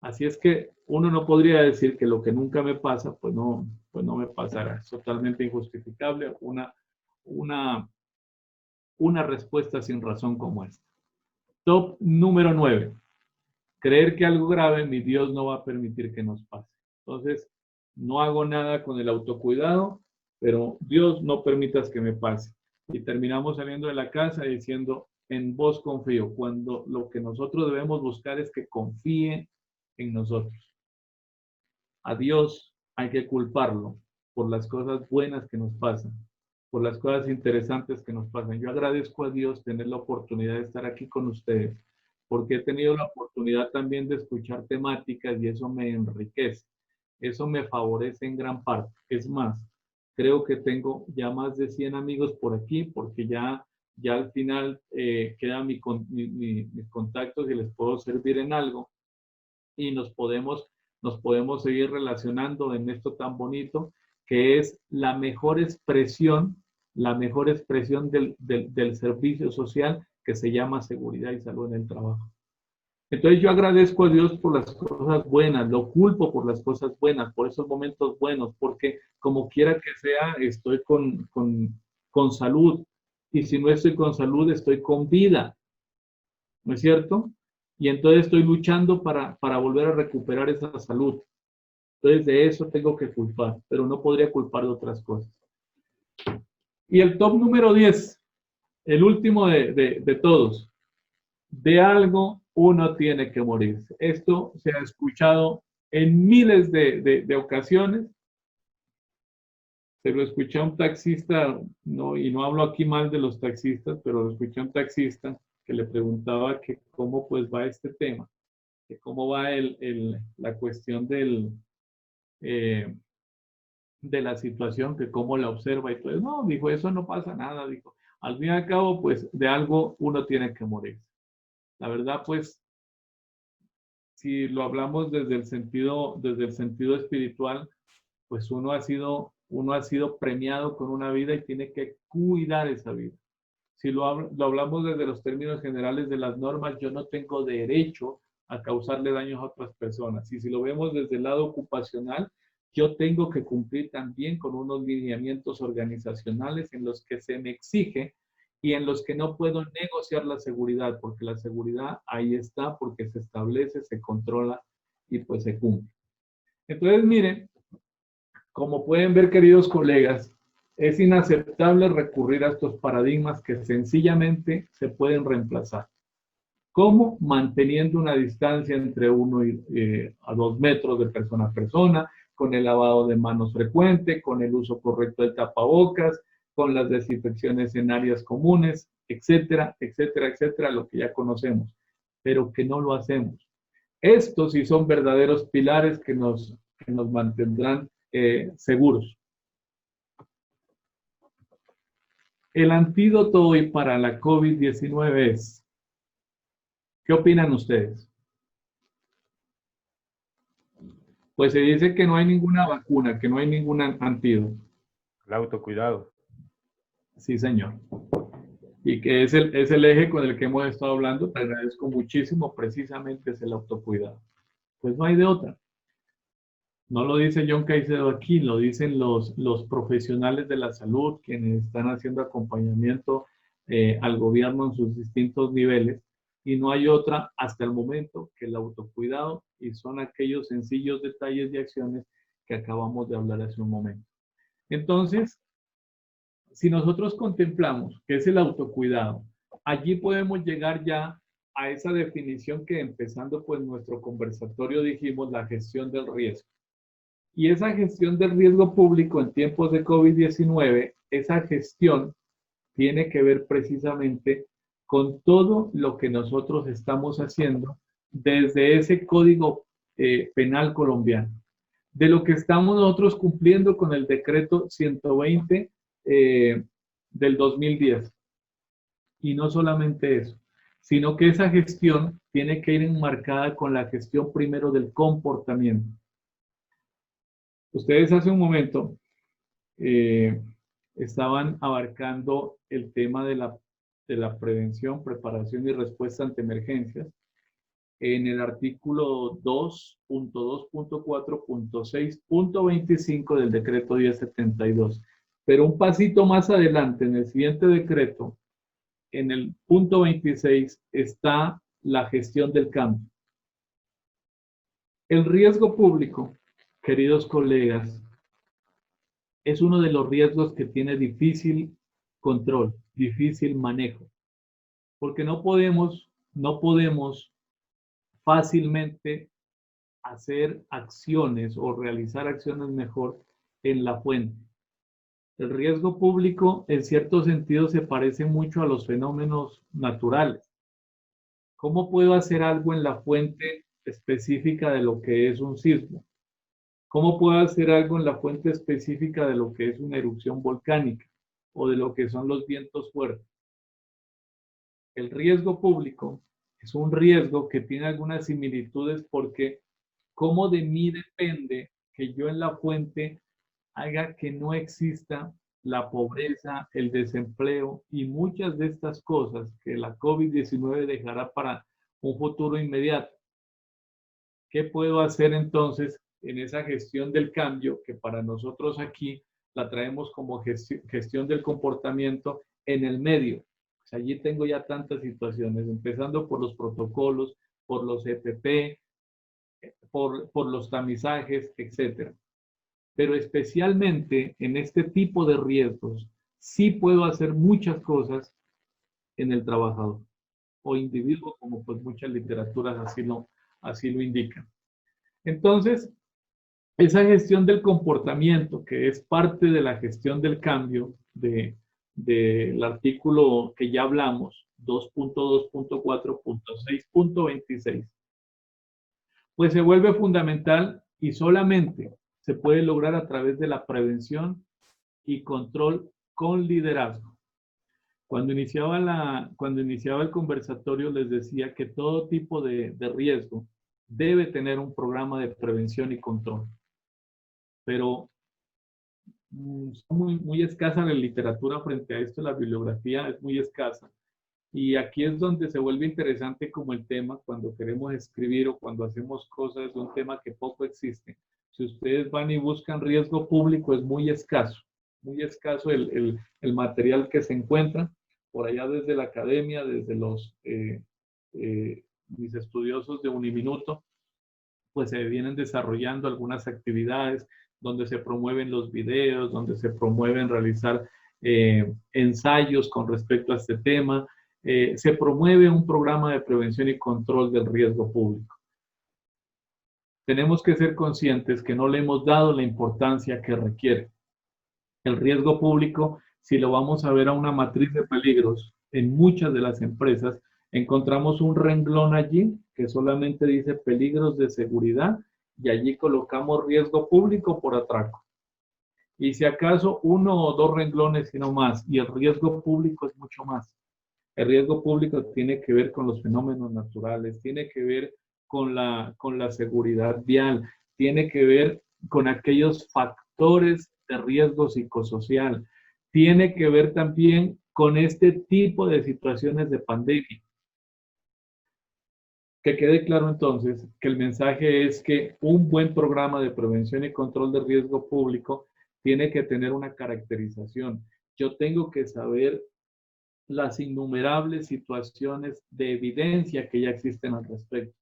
Así es que uno no podría decir que lo que nunca me pasa, pues no me pasará. Es totalmente injustificable una respuesta sin razón como esta. Top número 9. Creer que algo grave mi Dios no va a permitir que nos pase. Entonces, no hago nada con el autocuidado, pero Dios no permitas que me pase. Y terminamos saliendo de la casa diciendo, en vos confío, cuando lo que nosotros debemos buscar es que confíe en nosotros. A Dios hay que culparlo por las cosas buenas que nos pasan, por las cosas interesantes que nos pasan. Yo agradezco a Dios tener la oportunidad de estar aquí con ustedes, porque he tenido la oportunidad también de escuchar temáticas y eso me enriquece. Eso me favorece en gran parte. Es más, creo que tengo ya más de 100 amigos por aquí, porque ya al final quedan mis contactos y les puedo servir en algo. Y nos podemos seguir relacionando en esto tan bonito, que es la mejor expresión del servicio social, que se llama seguridad y salud en el trabajo. Entonces yo agradezco a Dios por las cosas buenas, lo culpo por las cosas buenas, por esos momentos buenos, porque como quiera que sea, estoy con salud, y si no estoy con salud, estoy con vida, ¿no es cierto? Y entonces estoy luchando para volver a recuperar esa salud. Entonces de eso tengo que culpar, pero no podría culpar de otras cosas. Y el top número 10, el último de todos. De algo uno tiene que morirse. Esto se ha escuchado en miles de ocasiones. Se lo escuché a un taxista, y no hablo aquí mal de los taxistas, pero lo escuché a un taxista que le preguntaba que cómo pues va este tema, que cómo va la cuestión de la situación, que cómo la observa y todo. No, dijo, eso no pasa nada, dijo. Al fin y al cabo, pues de algo uno tiene que morirse. La verdad, pues, si lo hablamos desde el sentido espiritual, pues uno ha sido premiado con una vida y tiene que cuidar esa vida. Si lo hablamos desde los términos generales de las normas, yo no tengo derecho a causarle daños a otras personas. Y si lo vemos desde el lado ocupacional, yo tengo que cumplir también con unos lineamientos organizacionales en los que se me exige y en los que no puedo negociar la seguridad, porque la seguridad ahí está, porque se establece, se controla y pues se cumple. Entonces, miren, como pueden ver, queridos colegas, es inaceptable recurrir a estos paradigmas que sencillamente se pueden reemplazar. ¿Cómo? Manteniendo una distancia entre 1 a 2 metros de persona a persona, con el lavado de manos frecuente, con el uso correcto del tapabocas, con las desinfecciones en áreas comunes, etcétera, etcétera, etcétera, lo que ya conocemos, pero que no lo hacemos. Estos sí son verdaderos pilares que nos mantendrán seguros. El antídoto hoy para la COVID-19 es, ¿qué opinan ustedes? Pues se dice que no hay ninguna vacuna, que no hay ningún antídoto. El autocuidado. Sí, señor. Y que es el eje con el que hemos estado hablando. Te agradezco muchísimo, precisamente es el autocuidado. Pues no hay de otra. No lo dice John Caicedo aquí, lo dicen los profesionales de la salud, quienes están haciendo acompañamiento al gobierno en sus distintos niveles, y no hay otra hasta el momento que el autocuidado, y son aquellos sencillos detalles y acciones que acabamos de hablar hace un momento. Entonces, si nosotros contemplamos qué es el autocuidado, allí podemos llegar ya a esa definición que empezando pues nuestro conversatorio dijimos, la gestión del riesgo. Y esa gestión del riesgo público en tiempos de COVID-19, esa gestión tiene que ver precisamente con todo lo que nosotros estamos haciendo desde ese código penal colombiano, de lo que estamos nosotros cumpliendo con el decreto 120 del 2010. Y no solamente eso, sino que esa gestión tiene que ir enmarcada con la gestión primero del comportamiento. Ustedes hace un momento estaban abarcando el tema de la prevención, preparación y respuesta ante emergencias en el artículo 2.2.4.6.25 del decreto 1072. Pero un pasito más adelante, en el siguiente decreto, en el punto 26, está la gestión del cambio. El riesgo público, queridos colegas, es uno de los riesgos que tiene difícil control, difícil manejo, porque no podemos fácilmente hacer acciones o realizar acciones mejor en la fuente. El riesgo público, en cierto sentido, se parece mucho a los fenómenos naturales. ¿Cómo puedo hacer algo en la fuente específica de lo que es un sismo? ¿Cómo puedo hacer algo en la fuente específica de lo que es una erupción volcánica o de lo que son los vientos fuertes? El riesgo público es un riesgo que tiene algunas similitudes porque cómo de mí depende que yo en la fuente haga que no exista la pobreza, el desempleo y muchas de estas cosas que la COVID-19 dejará para un futuro inmediato. ¿Qué puedo hacer entonces en esa gestión del cambio que para nosotros aquí la traemos como gestión del comportamiento en el medio? Pues allí tengo ya tantas situaciones, empezando por los protocolos, por los EPP, por los tamizajes, etcétera. Pero especialmente en este tipo de riesgos, sí puedo hacer muchas cosas en el trabajador o individuo, como pues muchas literaturas así lo indican. Entonces, esa gestión del comportamiento, que es parte de la gestión del cambio del artículo que ya hablamos, 2.2.4.6.26, pues se vuelve fundamental y solamente se puede lograr a través de la prevención y control con liderazgo. Cuando iniciaba el conversatorio les decía que todo tipo de riesgo debe tener un programa de prevención y control. Pero es muy escasa la literatura frente a esto, la bibliografía es muy escasa. Y aquí es donde se vuelve interesante como el tema, cuando queremos escribir o cuando hacemos cosas de un tema que poco existe. Si ustedes van y buscan riesgo público, es muy escaso el material que se encuentra por allá desde la academia, desde los mis estudiosos de Uniminuto, pues se vienen desarrollando algunas actividades donde se promueven los videos, donde se promueven realizar ensayos con respecto a este tema. Se promueve un programa de prevención y control del riesgo público. Tenemos que ser conscientes que no le hemos dado la importancia que requiere. El riesgo público, si lo vamos a ver a una matriz de peligros, en muchas de las empresas encontramos un renglón allí que solamente dice peligros de seguridad y allí colocamos riesgo público por atraco. Y si acaso uno o dos renglones y no más, y el riesgo público es mucho más. El riesgo público tiene que ver con los fenómenos naturales, tiene que ver con la seguridad vial, tiene que ver con aquellos factores de riesgo psicosocial, tiene que ver también con este tipo de situaciones de pandemia. Que quede claro entonces que el mensaje es que un buen programa de prevención y control de riesgo público tiene que tener una caracterización. Yo tengo que saber las innumerables situaciones de evidencia que ya existen al respecto.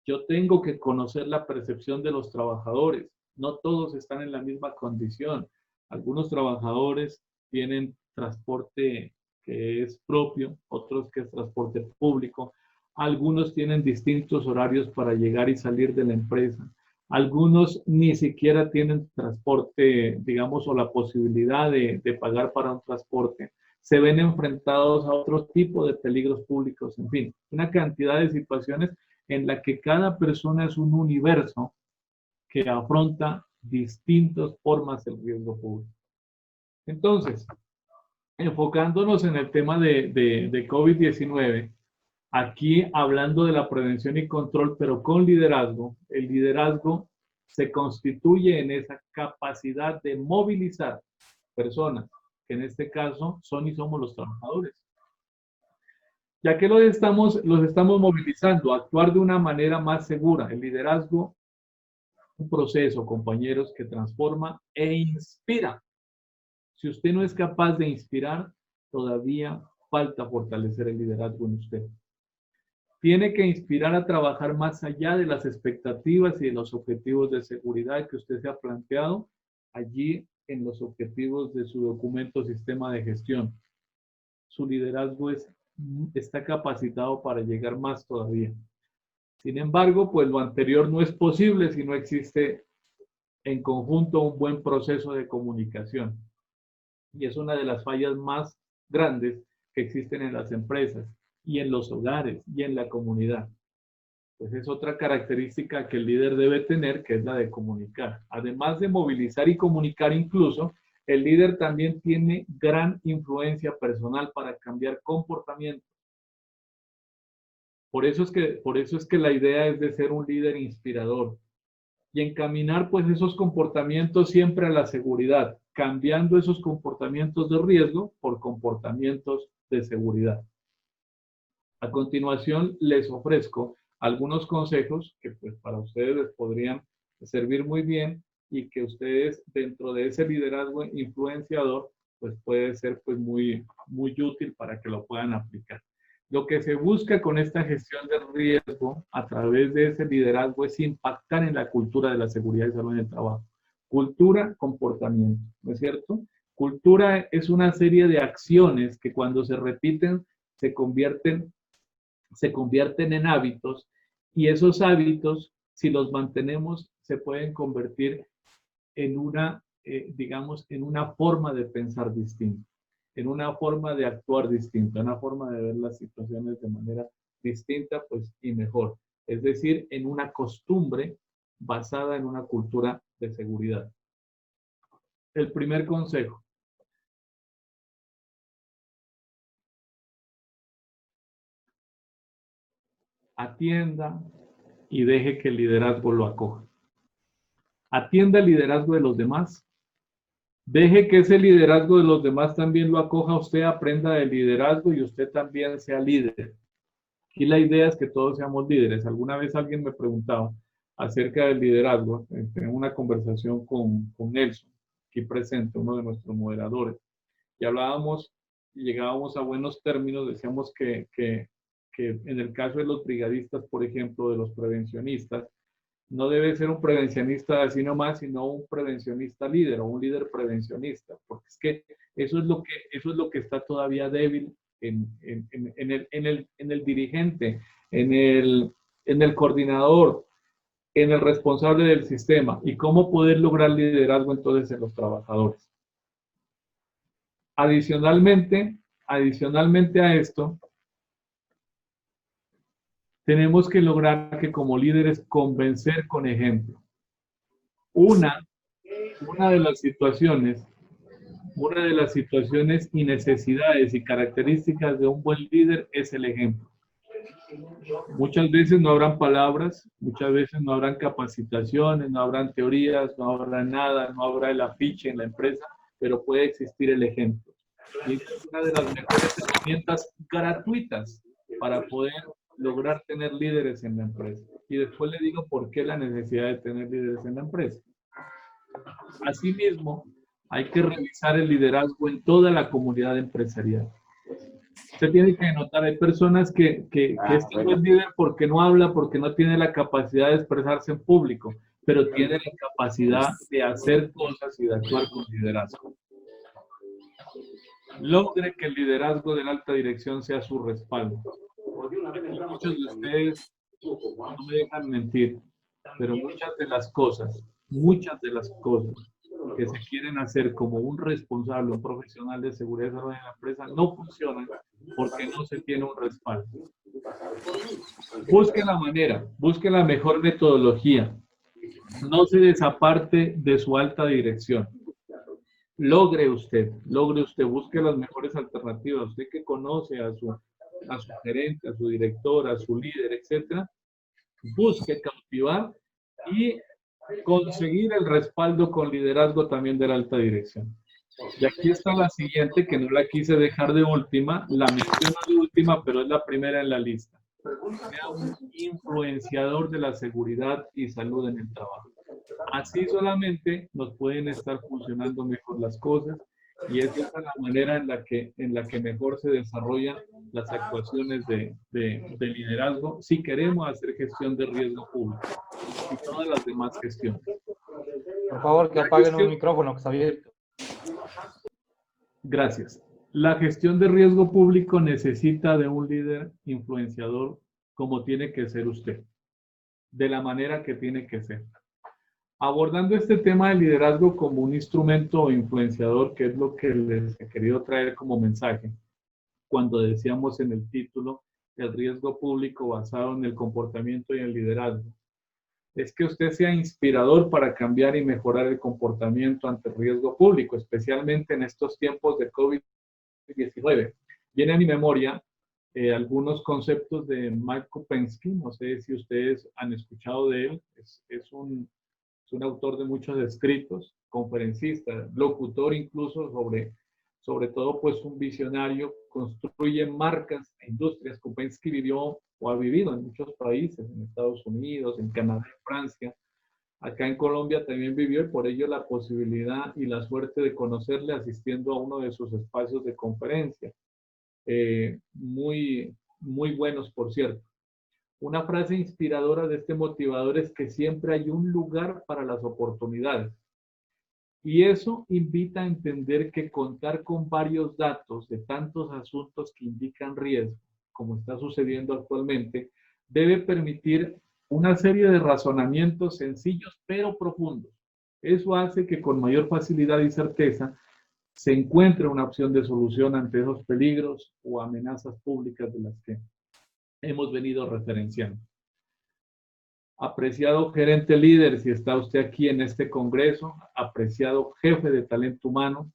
Yo tengo que conocer la percepción de los trabajadores. No todos están en la misma condición. Algunos trabajadores tienen transporte que es propio, otros que es transporte público. Algunos tienen distintos horarios para llegar y salir de la empresa. Algunos ni siquiera tienen transporte, digamos, o la posibilidad de pagar para un transporte. Se ven enfrentados a otro tipo de peligros públicos, en fin, una cantidad de situaciones en la que cada persona es un universo que afronta distintas formas del riesgo público. Entonces, enfocándonos en el tema de COVID-19, aquí hablando de la prevención y control, pero con liderazgo, el liderazgo se constituye en esa capacidad de movilizar personas, que en este caso son y somos los trabajadores. Ya que los estamos movilizando a actuar de una manera más segura. El liderazgo, un proceso, compañeros, que transforma e inspira. Si usted no es capaz de inspirar, todavía falta fortalecer el liderazgo en usted. Tiene que inspirar a trabajar más allá de las expectativas y de los objetivos de seguridad que usted se ha planteado allí en los objetivos de su documento sistema de gestión. Su liderazgo está capacitado para llegar más todavía. Sin embargo, pues lo anterior no es posible si no existe en conjunto un buen proceso de comunicación. Y es una de las fallas más grandes que existen en las empresas y en los hogares y en la comunidad. Pues es otra característica que el líder debe tener, que es la de comunicar. Además de movilizar y comunicar incluso, el líder también tiene gran influencia personal para cambiar comportamientos. Por eso es que la idea es de ser un líder inspirador y encaminar pues esos comportamientos siempre a la seguridad, cambiando esos comportamientos de riesgo por comportamientos de seguridad. A continuación les ofrezco algunos consejos que pues para ustedes les podrían servir muy bien y que ustedes dentro de ese liderazgo influenciador pues puede ser pues muy útil para que lo puedan aplicar. Lo que se busca con esta gestión de riesgo a través de ese liderazgo es impactar en la cultura de la seguridad y salud en el trabajo. Cultura, comportamiento, ¿no es cierto? Cultura es una serie de acciones que cuando se repiten se convierten en hábitos y esos hábitos, si los mantenemos, se pueden convertir en una, digamos, en una forma de pensar distinta, en una forma de actuar distinta, una forma de ver las situaciones de manera distinta, pues, y mejor. Es decir, en una costumbre basada en una cultura de seguridad. El primer consejo. Atienda y deje que el liderazgo lo acoja. Atienda el liderazgo de los demás. Deje que ese liderazgo de los demás también lo acoja. Usted aprenda del liderazgo y usted también sea líder. Aquí la idea es que todos seamos líderes. Alguna vez alguien me preguntaba acerca del liderazgo. Tenía una conversación con Nelson, aquí presente, uno de nuestros moderadores. Y hablábamos y llegábamos a buenos términos. Decíamos que en el caso de los brigadistas, por ejemplo, de los prevencionistas, no debe ser un prevencionista así nomás, sino un prevencionista líder o un líder prevencionista, porque es que eso es lo que está todavía débil en el dirigente, en el coordinador, en el responsable del sistema, y cómo poder lograr liderazgo entonces en los trabajadores. Adicionalmente a esto, tenemos que lograr que como líderes convencer con ejemplo. Una de las situaciones y necesidades y características de un buen líder es el ejemplo. Muchas veces no habrán palabras, muchas veces no habrán capacitaciones, no habrán teorías, no habrá nada, no habrá el afiche en la empresa, pero puede existir el ejemplo. Y es una de las mejores herramientas gratuitas para poder lograr tener líderes en la empresa. Y después le digo por qué la necesidad de tener líderes en la empresa. Asimismo, hay que revisar el liderazgo en toda la comunidad empresarial. Usted tiene que notar, hay personas que este no es líder porque no habla, porque no tiene la capacidad de expresarse en público, pero tiene la capacidad de hacer cosas y de actuar con liderazgo. Logre que el liderazgo de la alta dirección sea su respaldo. Muchos de ustedes no me dejan mentir, pero muchas de las cosas que se quieren hacer como un responsable, un profesional de seguridad en la empresa no funcionan porque no se tiene un respaldo. Busque la manera, busque la mejor metodología. No se desaparte de su alta dirección. Logre usted, busque las mejores alternativas. Usted que conoce a su gerente, a su director, a su líder, etcétera, busque cautivar y conseguir el respaldo con liderazgo también de la alta dirección. Y aquí está la siguiente, que no la quise dejar de última, la menciono de última, pero es la primera en la lista. Sea un influenciador de la seguridad y salud en el trabajo. Así solamente nos pueden estar funcionando mejor las cosas y esa es la manera en la que mejor se desarrollan las actuaciones de liderazgo si queremos hacer gestión de riesgo público y todas las demás gestiones. Por favor, que apaguen un micrófono que está abierto. Gracias. La gestión de riesgo público necesita de un líder influenciador como tiene que ser usted, de la manera que tiene que ser. Abordando este tema de liderazgo como un instrumento influenciador, que es lo que les he querido traer como mensaje, cuando decíamos en el título, el riesgo público basado en el comportamiento y el liderazgo, es que usted sea inspirador para cambiar y mejorar el comportamiento ante el riesgo público, especialmente en estos tiempos de COVID-19. Viene a mi memoria algunos conceptos de Mike Kopensky, no sé si ustedes han escuchado de él, es un autor de muchos escritos, conferencista, locutor incluso, sobre todo pues un visionario, construye marcas e industrias. Kopensky vivió o ha vivido en muchos países, en Estados Unidos, en Canadá, en Francia. Acá en Colombia también vivió y por ello la posibilidad y la suerte de conocerle asistiendo a uno de sus espacios de conferencia. Muy buenos, por cierto. Una frase inspiradora de este motivador es que siempre hay un lugar para las oportunidades. Y eso invita a entender que contar con varios datos de tantos asuntos que indican riesgo, como está sucediendo actualmente, debe permitir una serie de razonamientos sencillos pero profundos. Eso hace que con mayor facilidad y certeza se encuentre una opción de solución ante esos peligros o amenazas públicas de las que hemos venido referenciando. Apreciado gerente líder, si está usted aquí en este congreso, apreciado jefe de talento humano,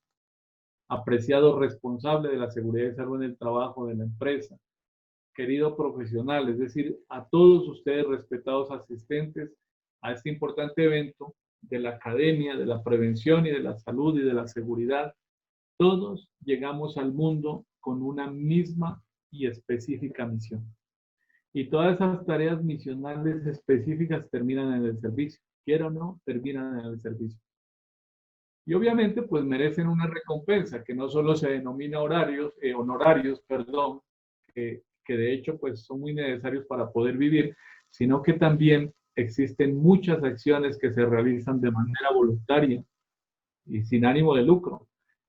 apreciado responsable de la seguridad y salud en el trabajo de la empresa, querido profesional, es decir, a todos ustedes respetados asistentes a este importante evento de la Academia de la Prevención y de la Salud y de la Seguridad, todos llegamos al mundo con una misma y específica misión. Y todas esas tareas misionales específicas terminan en el servicio. Quiera o no, terminan en el servicio. Y obviamente, pues merecen una recompensa que no solo se denomina honorarios, que de hecho, pues son muy necesarios para poder vivir, sino que también existen muchas acciones que se realizan de manera voluntaria y sin ánimo de lucro.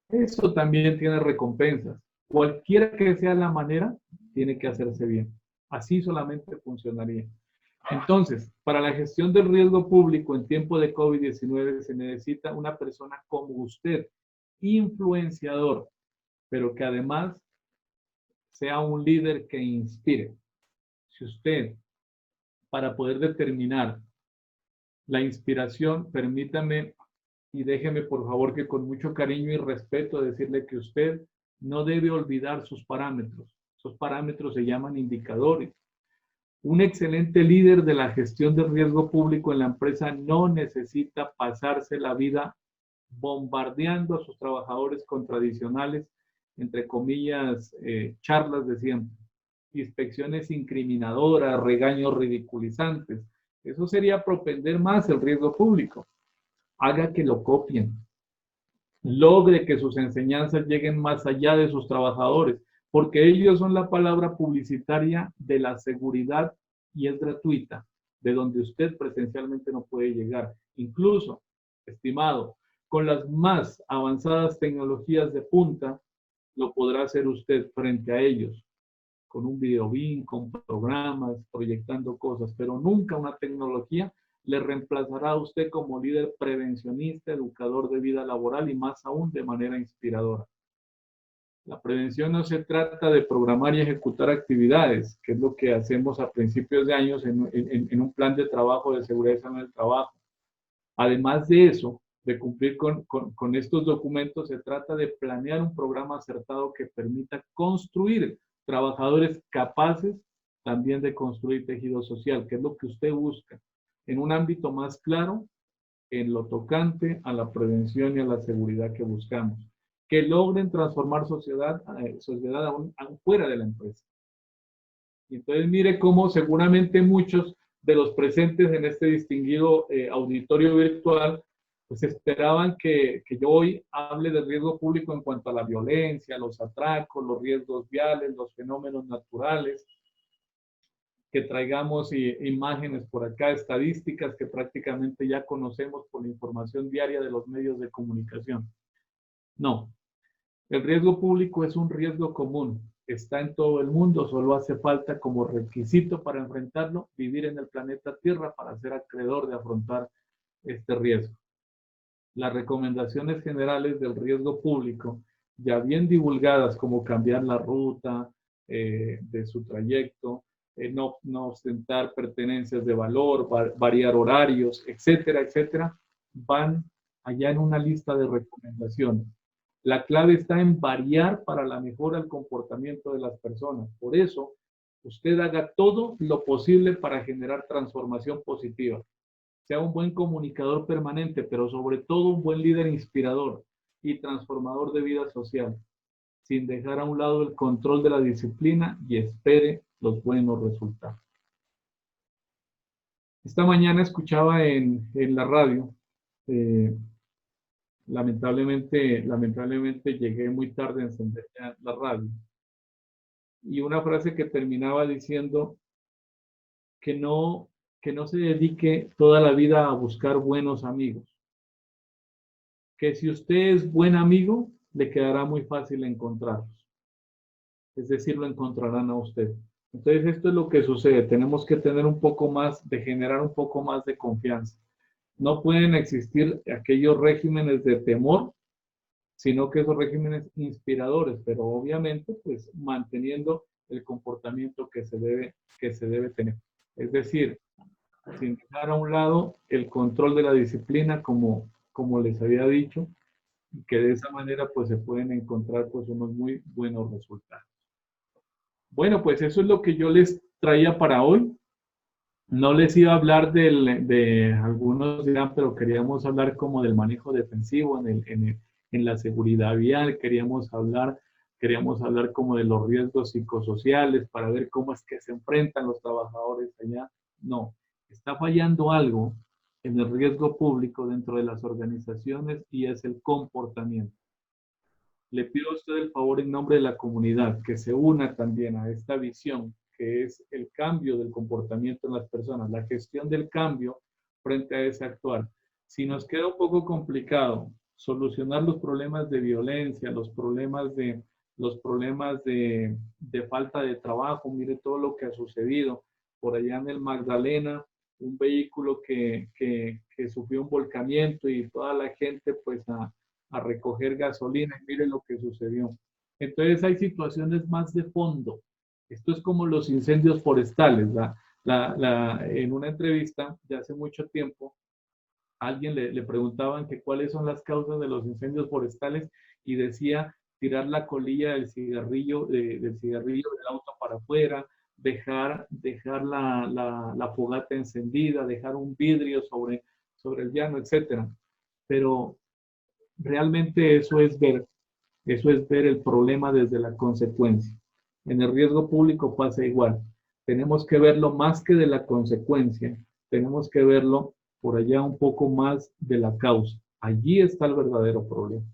Eso también tiene recompensas. Cualquiera que sea la manera, tiene que hacerse bien. Así solamente funcionaría. Entonces, para la gestión del riesgo público en tiempo de COVID-19 se necesita una persona como usted, influenciador, pero que además sea un líder que inspire. Si usted, para poder determinar la inspiración, permítame y déjeme por favor que con mucho cariño y respeto decirle que usted no debe olvidar sus parámetros. Esos parámetros se llaman indicadores. Un excelente líder de la gestión de riesgo público en la empresa no necesita pasarse la vida bombardeando a sus trabajadores con tradicionales, entre comillas, charlas de siempre, inspecciones incriminadoras, regaños ridiculizantes. Eso sería propender más el riesgo público. Haga que lo copien. Logre que sus enseñanzas lleguen más allá de sus trabajadores, porque ellos son la palabra publicitaria de la seguridad y es gratuita, de donde usted presencialmente no puede llegar. Incluso, estimado, con las más avanzadas tecnologías de punta, lo podrá hacer usted frente a ellos, con un video BIM, con programas, proyectando cosas, pero nunca una tecnología le reemplazará a usted como líder prevencionista, educador de vida laboral y más aún de manera inspiradora. La prevención no se trata de programar y ejecutar actividades, que es lo que hacemos a principios de años en un plan de trabajo de seguridad en el trabajo. Además de eso, de cumplir con estos documentos, se trata de planear un programa acertado que permita construir trabajadores capaces también de construir tejido social, que es lo que usted busca, en un ámbito más claro, en lo tocante a la prevención y a la seguridad que buscamos, que logren transformar sociedad aún fuera de la empresa. Y entonces mire cómo seguramente muchos de los presentes en este distinguido auditorio virtual, pues esperaban que yo hoy hable del riesgo público en cuanto a la violencia, los atracos, los riesgos viales, los fenómenos naturales, que traigamos imágenes por acá, estadísticas que prácticamente ya conocemos por la información diaria de los medios de comunicación. No, el riesgo público es un riesgo común, está en todo el mundo, solo hace falta como requisito para enfrentarlo vivir en el planeta Tierra para ser acreedor de afrontar este riesgo. Las recomendaciones generales del riesgo público, ya bien divulgadas, como cambiar la ruta de su trayecto, no ostentar pertenencias de valor, variar horarios, etcétera, etcétera, van allá en una lista de recomendaciones. La clave está en variar para la mejora del comportamiento de las personas. Por eso, usted haga todo lo posible para generar transformación positiva. Sea un buen comunicador permanente, pero sobre todo un buen líder inspirador y transformador de vida social, sin dejar a un lado el control de la disciplina y espere los buenos resultados. Esta mañana escuchaba en la radio, lamentablemente llegué muy tarde a encender la radio, y una frase que terminaba diciendo que no se dedique toda la vida a buscar buenos amigos, que si usted es buen amigo, le quedará muy fácil encontrarlos, es decir, lo encontrarán a usted. Entonces esto es lo que sucede, tenemos que tener un poco más, de generar un poco más de confianza. No pueden existir aquellos regímenes de temor, sino que esos regímenes inspiradores, pero obviamente pues manteniendo el comportamiento que se debe tener. Es decir, sin dejar a un lado el control de la disciplina, como les había dicho, que de esa manera pues se pueden encontrar pues unos muy buenos resultados. Bueno, pues eso es lo que yo les traía para hoy. No les iba a hablar de algunos dirán, pero queríamos hablar como del manejo defensivo en la seguridad vial, queríamos hablar como de los riesgos psicosociales para ver cómo es que se enfrentan los trabajadores allá. No, está fallando algo en el riesgo público dentro de las organizaciones y es el comportamiento. Le pido a usted el favor en nombre de la comunidad que se una también a esta visión, que es el cambio del comportamiento en las personas, la gestión del cambio frente a ese actuar. Si nos queda un poco complicado solucionar los problemas de violencia, los problemas de falta de trabajo, mire todo lo que ha sucedido por allá en el Magdalena, un vehículo que sufrió un volcamiento y toda la gente pues a recoger gasolina, y mire lo que sucedió. Entonces hay situaciones más de fondo. Esto es como los incendios forestales. En una entrevista de hace mucho tiempo, a alguien le preguntaban que cuáles son las causas de los incendios forestales y decía tirar la colilla del cigarrillo del auto para afuera, dejar la fogata encendida, dejar un vidrio sobre el llano, etc. Pero realmente eso es ver el problema desde la consecuencia. En el riesgo público pasa igual. Tenemos que verlo más que de la consecuencia, tenemos que verlo por allá un poco más de la causa. Allí está el verdadero problema.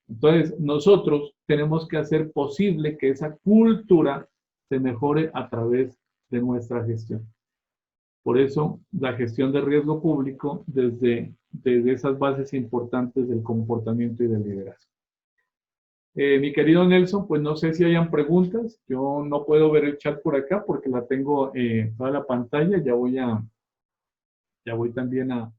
Entonces, nosotros tenemos que hacer posible que esa cultura se mejore a través de nuestra gestión. Por eso, la gestión de riesgo público desde esas bases importantes del comportamiento y del liderazgo. Mi querido Nelson, pues no sé si hayan preguntas. Yo no puedo ver el chat por acá porque la tengo toda la pantalla. Ya voy también a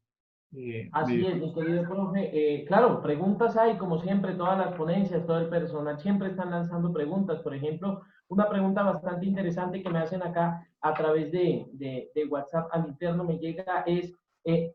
Así es, mi querido profe. Claro, preguntas hay, como siempre, todas las ponencias, todo el personal siempre están lanzando preguntas. Por ejemplo, una pregunta bastante interesante que me hacen acá a través de WhatsApp al interno me llega es,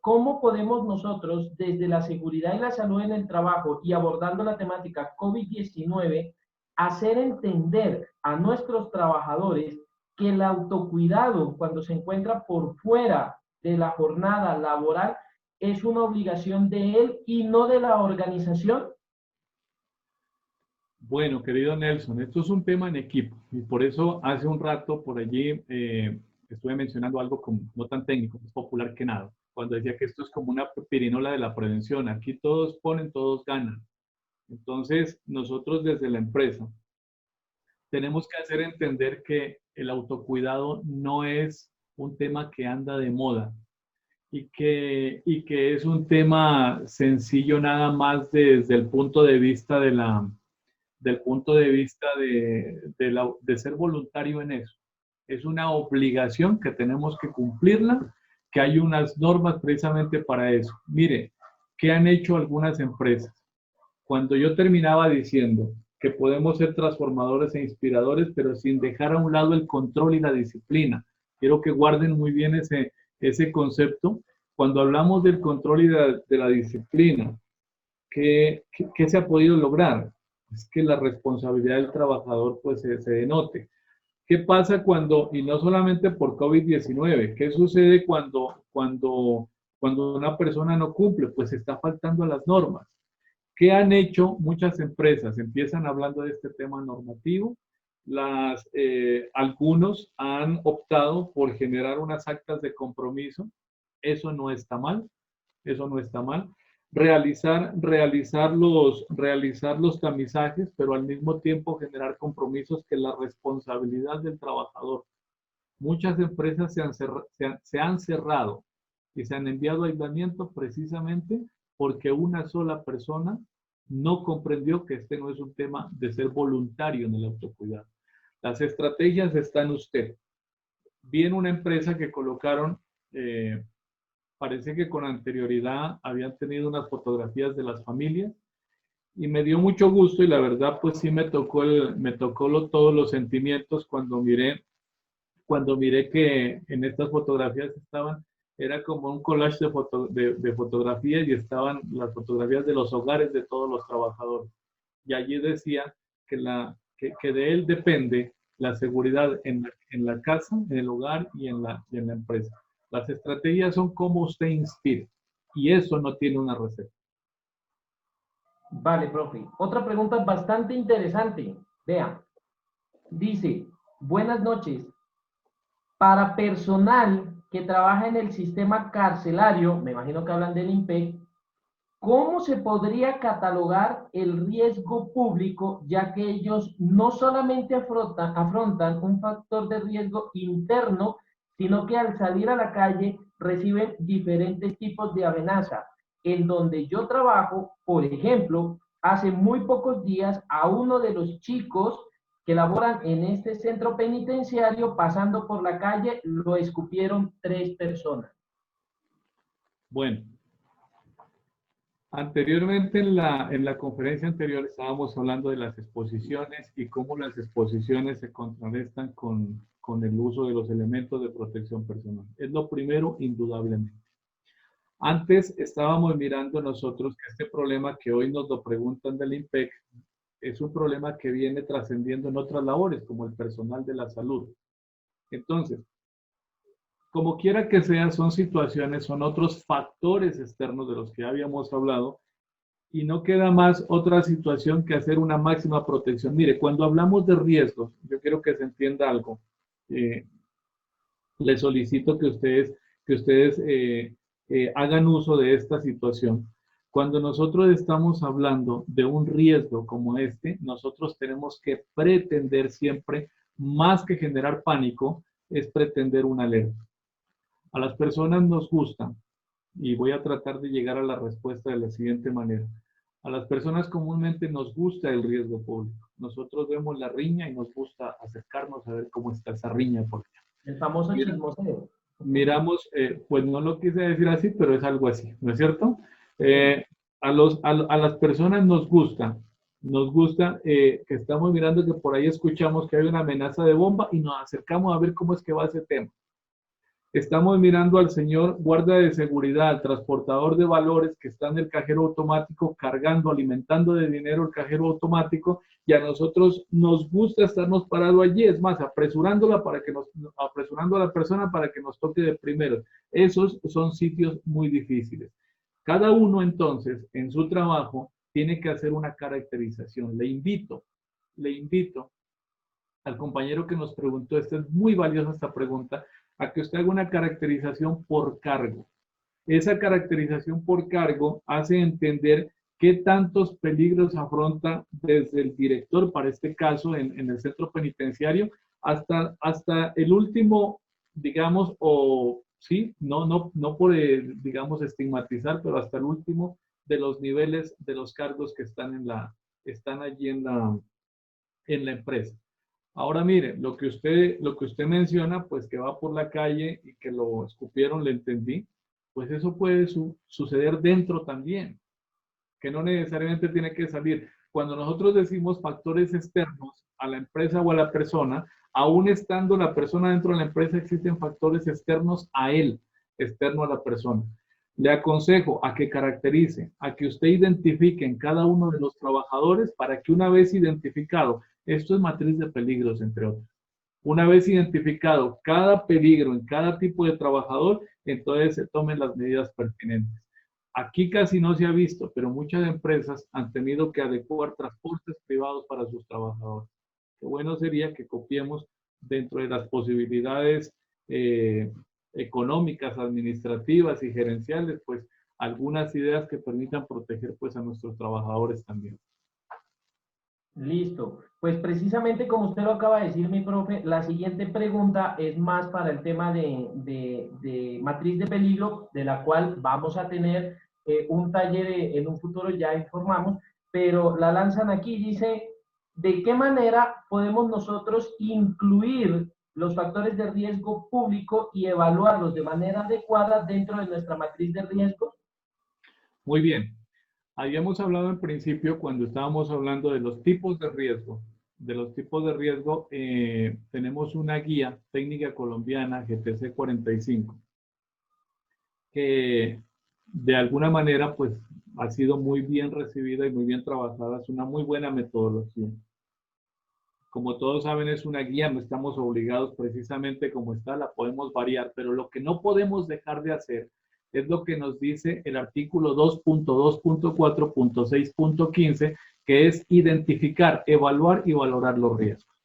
¿cómo podemos nosotros, desde la seguridad y la salud en el trabajo y abordando la temática COVID-19, hacer entender a nuestros trabajadores que el autocuidado, cuando se encuentra por fuera de la jornada laboral, es una obligación de él y no de la organización? Bueno, querido Nelson, esto es un tema en equipo y por eso hace un rato por allí estuve mencionando algo como, no tan técnico, es popular que nada, cuando decía que esto es como una pirinola de la prevención. Aquí todos ponen, todos ganan. Entonces, nosotros desde la empresa tenemos que hacer entender que el autocuidado no es un tema que anda de moda y que es un tema sencillo nada más desde el punto de vista del punto de vista de ser voluntario en eso. Es una obligación que tenemos que cumplirla, que hay unas normas precisamente para eso. Mire, ¿qué han hecho algunas empresas? Cuando yo terminaba diciendo que podemos ser transformadores e inspiradores, pero sin dejar a un lado el control y la disciplina. Quiero que guarden muy bien ese concepto. Cuando hablamos del control y de la disciplina, ¿qué se ha podido lograr? Es que la responsabilidad del trabajador pues se denote. ¿Qué pasa cuando, y no solamente por COVID-19, qué sucede cuando una persona no cumple? Pues está faltando a las normas. ¿Qué han hecho muchas empresas? Empiezan hablando de este tema normativo. Algunos han optado por generar unas actas de compromiso. Eso no está mal. Eso no está mal. Realizar los tamizajes, pero al mismo tiempo generar compromisos que la responsabilidad del trabajador. Muchas empresas se han cerrado y se han enviado a aislamiento precisamente porque una sola persona no comprendió que este no es un tema de ser voluntario en el autocuidado. Las estrategias están en usted. Vi en una empresa que colocaron, parece que con anterioridad habían tenido unas fotografías de las familias y me dio mucho gusto y la verdad pues sí me tocó todos los sentimientos cuando miré que en estas fotografías era como un collage de fotografías y estaban las fotografías de los hogares de todos los trabajadores. Y allí decía que de él depende la seguridad en la casa, en el hogar y en la empresa. Las estrategias son cómo usted inspira y eso no tiene una receta. Vale, profe. Otra pregunta bastante interesante. Vean, dice, buenas noches. Para personal que trabaja en el sistema carcelario, me imagino que hablan del INPEC, ¿cómo se podría catalogar el riesgo público, ya que ellos no solamente afrontan un factor de riesgo interno, sino que al salir a la calle reciben diferentes tipos de amenaza? En donde yo trabajo, por ejemplo, hace muy pocos días a uno de los chicos que laboran en este centro penitenciario, pasando por la calle, lo escupieron 3 personas. Bueno, anteriormente en la conferencia anterior estábamos hablando de las exposiciones y cómo las exposiciones se contrarrestan con el uso de los elementos de protección personal. Es lo primero, indudablemente. Antes estábamos mirando nosotros que este problema que hoy nos lo preguntan del INPEC es un problema que viene trascendiendo en otras labores, como el personal de la salud. Entonces, como quiera que sea, son situaciones, son otros factores externos de los que habíamos hablado y no queda más otra situación que hacer una máxima protección. Mire, cuando hablamos de riesgos, yo quiero que se entienda algo. Les solicito que ustedes hagan uso de esta situación. Cuando nosotros estamos hablando de un riesgo como este, nosotros tenemos que pretender siempre, más que generar pánico, es pretender una alerta. A las personas nos gusta, y voy a tratar de llegar a la respuesta de la siguiente manera. A las personas comúnmente nos gusta el riesgo público. Nosotros vemos la riña y nos gusta acercarnos a ver cómo está esa riña. El famoso chismoseo. miramos, pues no lo quise decir así, pero es algo así, ¿no es cierto? A las personas nos gusta que estamos mirando que por ahí escuchamos que hay una amenaza de bomba y nos acercamos a ver cómo es que va ese tema. Estamos mirando al señor guardia de seguridad, al transportador de valores que está en el cajero automático cargando, alimentando de dinero el cajero automático, y a nosotros nos gusta estarnos parados allí, es más, apresurando a la persona para que nos toque de primero. Esos son sitios muy difíciles. Cada uno entonces en su trabajo tiene que hacer una caracterización. Le invito al compañero que nos preguntó, esta es muy valiosa esta pregunta, a que usted haga una caracterización por cargo. Esa caracterización por cargo hace entender qué tantos peligros afronta desde el director, para este caso en el centro penitenciario, hasta el último, digamos, o sí, no por, digamos, estigmatizar, pero hasta el último de los niveles de los cargos que están allí en la empresa. Ahora mire, lo que usted menciona, pues que va por la calle y que lo escupieron, le entendí, pues eso puede suceder dentro también, que no necesariamente tiene que salir. Cuando nosotros decimos factores externos a la empresa o a la persona, aún estando la persona dentro de la empresa, existen factores externos a él, externo a la persona. Le aconsejo a que caracterice, a que usted identifique en cada uno de los trabajadores para que una vez identificado, esto es matriz de peligros, entre otros. Una vez identificado cada peligro en cada tipo de trabajador, entonces se tomen las medidas pertinentes. Aquí casi no se ha visto, pero muchas empresas han tenido que adecuar transportes privados para sus trabajadores. Qué bueno sería que copiemos dentro de las posibilidades económicas, administrativas y gerenciales, pues algunas ideas que permitan proteger pues a nuestros trabajadores también. Listo. Pues precisamente como usted lo acaba de decir, mi profe, la siguiente pregunta es más para el tema de matriz de peligro, de la cual vamos a tener un taller en un futuro, ya informamos, pero la lanzan aquí, dice, ¿de qué manera podemos nosotros incluir los factores de riesgo público y evaluarlos de manera adecuada dentro de nuestra matriz de riesgo? Muy bien. Habíamos hablado en principio, cuando estábamos hablando de los tipos de riesgo, tenemos una guía técnica colombiana, GTC 45, que de alguna manera pues ha sido muy bien recibida y muy bien trabajada, es una muy buena metodología. Como todos saben, es una guía, no estamos obligados precisamente como está, la podemos variar, pero lo que no podemos dejar de hacer es lo que nos dice el artículo 2.2.4.6.15, que es identificar, evaluar y valorar los riesgos.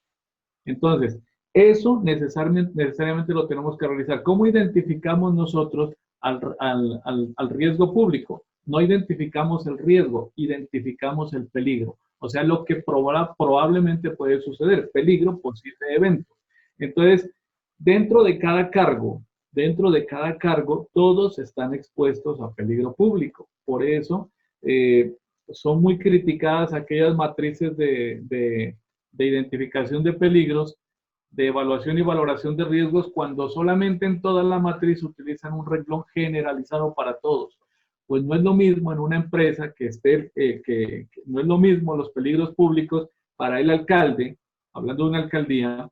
Entonces, eso necesariamente lo tenemos que realizar. ¿Cómo identificamos nosotros al riesgo público? No identificamos el riesgo, identificamos el peligro. O sea, lo que probablemente puede suceder, peligro, posible evento. Entonces, dentro de cada cargo, todos están expuestos a peligro público. Por eso, son muy criticadas aquellas matrices de identificación de peligros, de evaluación y valoración de riesgos, cuando solamente en toda la matriz utilizan un renglón generalizado para todos. Pues no es lo mismo en una empresa que no es lo mismo los peligros públicos para el alcalde, hablando de una alcaldía,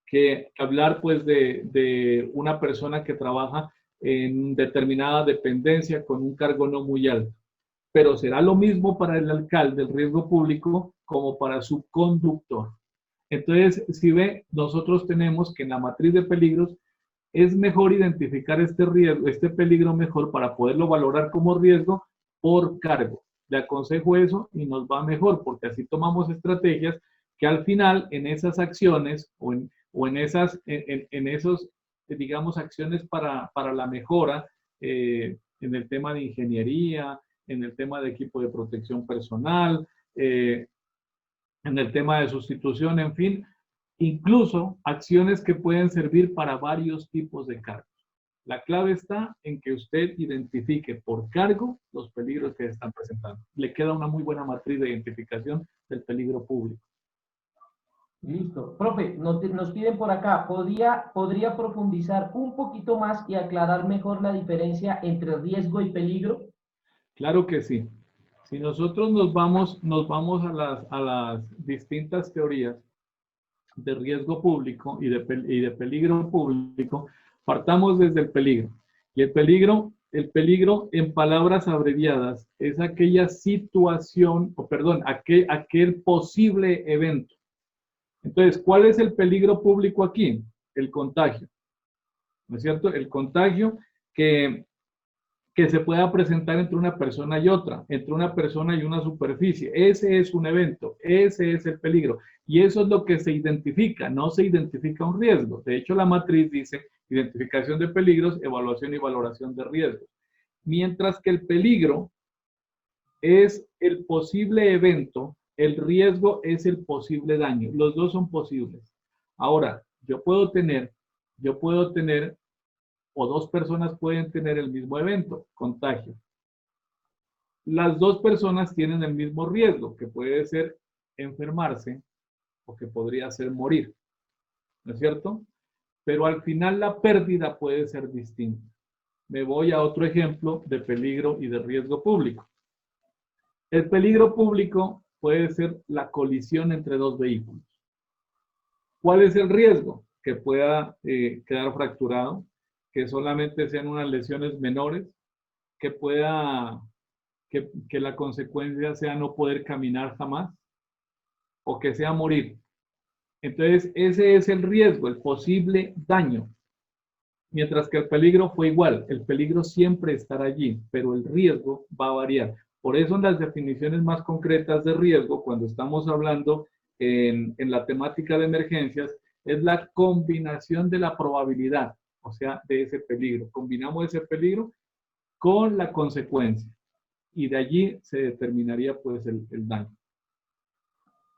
que hablar pues de una persona que trabaja en determinada dependencia con un cargo no muy alto. Pero será lo mismo para el alcalde, el riesgo público, como para su conductor. Entonces, si ve, nosotros tenemos que en la matriz de peligros es mejor identificar este riesgo, este peligro mejor para poderlo valorar como riesgo por cargo. Le aconsejo eso y nos va mejor, porque así tomamos estrategias que al final en esas acciones o en esos, digamos, acciones para la mejora en el tema de ingeniería, en el tema de equipo de protección personal, en el tema de sustitución, en fin, incluso acciones que pueden servir para varios tipos de cargos. La clave está en que usted identifique por cargo los peligros que están presentando. Le queda una muy buena matriz de identificación del peligro público. Listo. Profe, nos piden por acá, ¿podría profundizar un poquito más y aclarar mejor la diferencia entre riesgo y peligro? Claro que sí. Si nosotros nos vamos a las distintas teorías de riesgo público y de peligro público, partamos desde el peligro. Y el peligro en palabras abreviadas es aquella situación, o perdón, aquel posible evento. Entonces, ¿cuál es el peligro público aquí? El contagio, ¿no es cierto? El contagio que se pueda presentar entre una persona y otra, entre una persona y una superficie. Ese es un evento, ese es el peligro. Y eso es lo que se identifica, no se identifica un riesgo. De hecho, la matriz dice identificación de peligros, evaluación y valoración de riesgos. Mientras que el peligro es el posible evento, el riesgo es el posible daño. Los dos son posibles. Ahora, yo puedo tener, o dos personas pueden tener el mismo evento, contagio. Las dos personas tienen el mismo riesgo, que puede ser enfermarse o que podría ser morir, ¿no es cierto? Pero al final la pérdida puede ser distinta. Me voy a otro ejemplo de peligro y de riesgo público. El peligro público puede ser la colisión entre dos vehículos. ¿Cuál es el riesgo? Que pueda quedar fracturado, que solamente sean unas lesiones menores, que que la consecuencia sea no poder caminar jamás, o que sea morir. Entonces, ese es el riesgo, el posible daño. Mientras que el peligro fue igual, el peligro siempre estará allí, pero el riesgo va a variar. Por eso en las definiciones más concretas de riesgo, cuando estamos hablando en la temática de emergencias, es la combinación de la probabilidad, o sea, de ese peligro. Combinamos ese peligro con la consecuencia y de allí se determinaría pues el daño.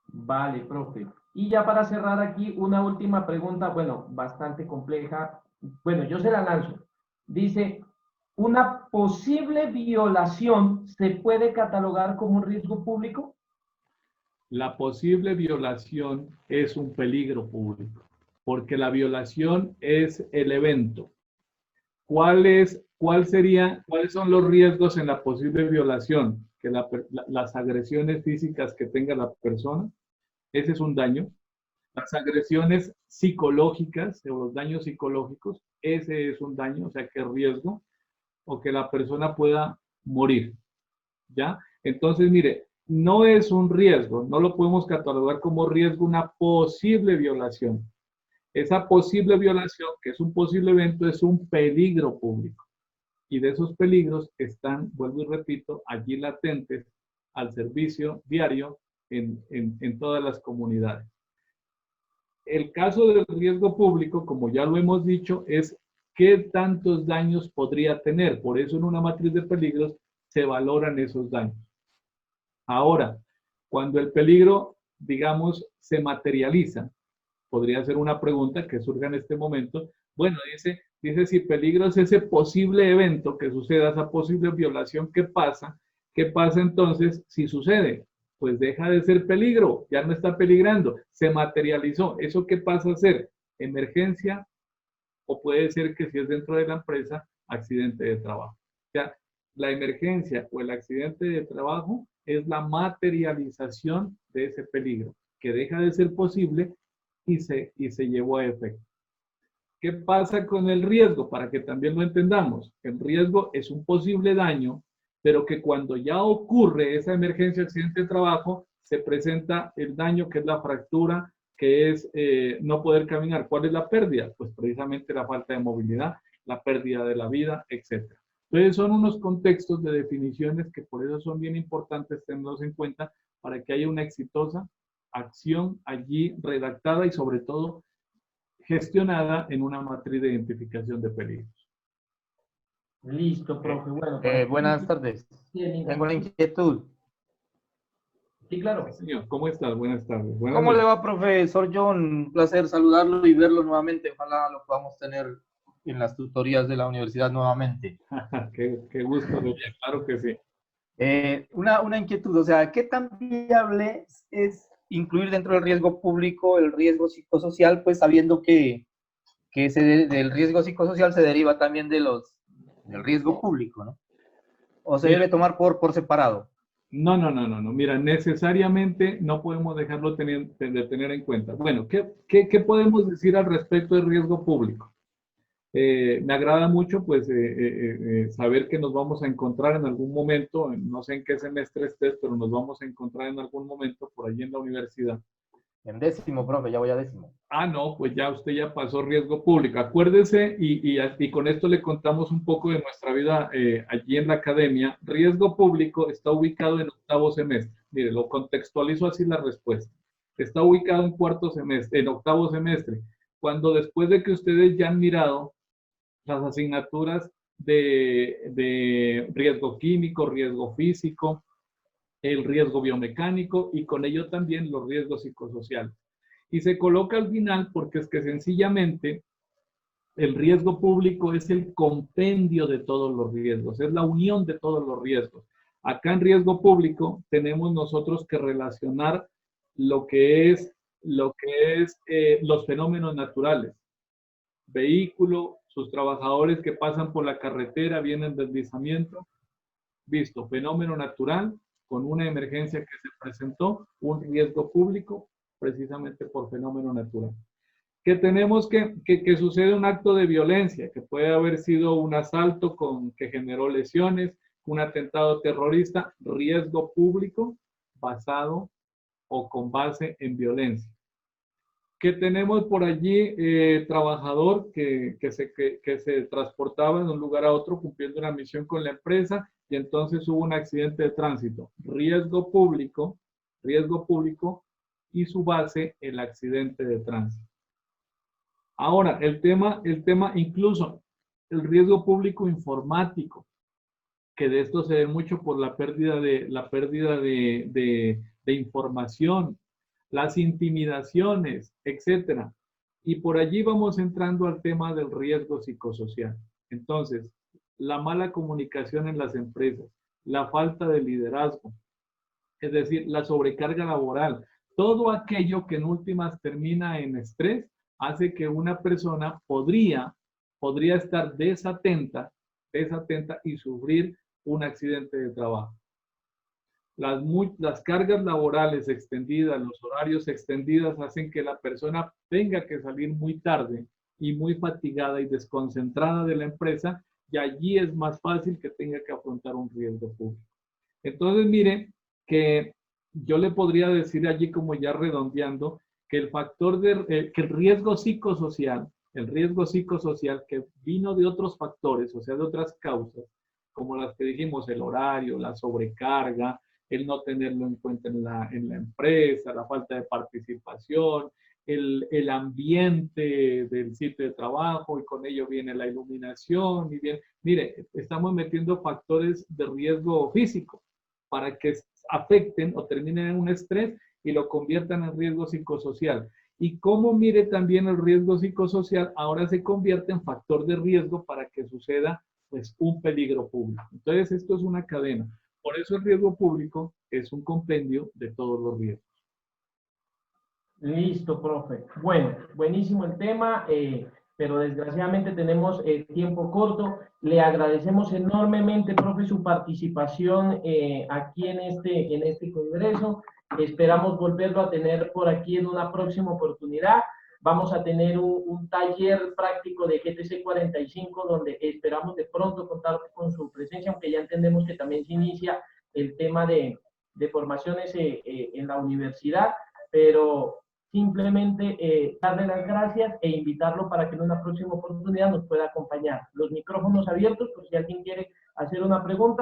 Vale, profe. Y ya para cerrar aquí, una última pregunta, bueno, bastante compleja. Bueno, yo se la lanzo. Dice, ¿una posible violación se puede catalogar como un riesgo público? La posible violación es un peligro público, porque la violación es el evento. ¿Cuáles son los riesgos en la posible violación? Que las agresiones físicas que tenga la persona, ese es un daño. Las agresiones psicológicas o los daños psicológicos, ese es un daño, o sea, que riesgo, o que la persona pueda morir, ¿ya? Entonces, mire, no es un riesgo, no lo podemos catalogar como riesgo una posible violación. Esa posible violación, que es un posible evento, es un peligro público. Y de esos peligros están, vuelvo y repito, allí latentes al servicio diario en todas las comunidades. El caso del riesgo público, como ya lo hemos dicho, es qué tantos daños podría tener. Por eso en una matriz de peligros se valoran esos daños. Ahora, cuando el peligro, digamos, se materializa, podría ser una pregunta que surja en este momento. Bueno, dice si peligro es ese posible evento que suceda, esa posible violación que pasa. ¿Qué pasa entonces si sucede? Pues deja de ser peligro, ya no está peligrando, se materializó. ¿Eso qué pasa a ser? Emergencia, o puede ser que si es dentro de la empresa, accidente de trabajo. O sea, la emergencia o el accidente de trabajo es la materialización de ese peligro, que deja de ser posible y se llevó a efecto. ¿Qué pasa con el riesgo? Para que también lo entendamos. El riesgo es un posible daño, pero que cuando ya ocurre esa emergencia, accidente de trabajo, se presenta el daño que es la fractura, que es no poder caminar. ¿Cuál es la pérdida? Pues precisamente la falta de movilidad, la pérdida de la vida, etc. Entonces son unos contextos de definiciones que por eso son bien importantes tenerlos en cuenta para que haya una exitosa acción allí redactada y sobre todo gestionada en una matriz de identificación de peligros. Listo, profe. Bueno, buenas tardes. Tengo la inquietud. Sí, claro. Sí, señor. ¿Cómo estás? Buenas tardes. ¿Cómo le va, profesor John? Un placer saludarlo y verlo nuevamente. Ojalá lo podamos tener en las tutorías de la universidad nuevamente. Qué gusto, claro que sí. Una inquietud, o sea, ¿qué tan viable es incluir dentro del riesgo público el riesgo psicosocial, pues sabiendo que del riesgo psicosocial se deriva también del riesgo público, ¿no? ¿O se Mira, debe tomar por separado? no. Mira, necesariamente no podemos dejarlo de tener en cuenta. Bueno, ¿qué podemos decir al respecto del riesgo público? Me agrada mucho pues saber que nos vamos a encontrar en algún momento, no sé en qué semestre estés, pero nos vamos a encontrar en algún momento por allí en la universidad. En décimo, profe, ya voy a décimo. Ah, no, pues ya usted ya pasó riesgo público. Acuérdese, y con esto le contamos un poco de nuestra vida allí en la academia. Riesgo público está ubicado en octavo semestre. Mire, lo contextualizo así la respuesta. Está ubicado en cuarto semestre, en octavo semestre, cuando después de que ustedes ya han mirado las asignaturas de riesgo químico, riesgo físico, el riesgo biomecánico y con ello también los riesgos psicosociales. Y se coloca al final porque es que sencillamente el riesgo público es el compendio de todos los riesgos, es la unión de todos los riesgos. Acá en riesgo público tenemos nosotros que relacionar lo que es los fenómenos naturales, vehículo, sus trabajadores que pasan por la carretera, vienen deslizamiento, visto, fenómeno natural con una emergencia que se presentó, un riesgo público precisamente por fenómeno natural. Que tenemos que sucede un acto de violencia, que puede haber sido un asalto que generó lesiones, un atentado terrorista, riesgo público basado o con base en violencia. Que tenemos por allí trabajador que se transportaba de un lugar a otro cumpliendo una misión con la empresa y entonces hubo un accidente de tránsito. Riesgo público y su base el accidente de tránsito. Ahora, el tema incluso el riesgo público informático, que de esto se ve mucho por la pérdida de información, las intimidaciones, etcétera. Y por allí vamos entrando al tema del riesgo psicosocial. Entonces, la mala comunicación en las empresas, la falta de liderazgo, es decir, la sobrecarga laboral, todo aquello que en últimas termina en estrés, hace que una persona podría estar desatenta y sufrir un accidente de trabajo. Las cargas laborales extendidas, los horarios extendidos hacen que la persona tenga que salir muy tarde y muy fatigada y desconcentrada de la empresa, y allí es más fácil que tenga que afrontar un riesgo público. Entonces, mire que yo le podría decir allí, como ya redondeando, que el factor que el riesgo psicosocial que vino de otros factores, o sea, de otras causas, como las que dijimos, el horario, la sobrecarga, el no tenerlo en cuenta en la empresa, la falta de participación, el ambiente del sitio de trabajo, y con ello viene la iluminación, y bien, mire, estamos metiendo factores de riesgo físico para que afecten o terminen en un estrés y lo conviertan en riesgo psicosocial. Y como mire también el riesgo psicosocial ahora se convierte en factor de riesgo para que suceda pues un peligro público. Entonces esto es una cadena. Por eso el riesgo público es un compendio de todos los riesgos. Listo, profe. Bueno, buenísimo el tema, pero desgraciadamente tenemos tiempo corto. Le agradecemos enormemente, profe, su participación aquí en este congreso. Esperamos volverlo a tener por aquí en una próxima oportunidad. Vamos a tener un taller práctico de GTC 45, donde esperamos de pronto contar con su presencia, aunque ya entendemos que también se inicia el tema de formaciones en la universidad, pero simplemente darle las gracias e invitarlo para que en una próxima oportunidad nos pueda acompañar. Los micrófonos abiertos por si alguien quiere hacer una pregunta.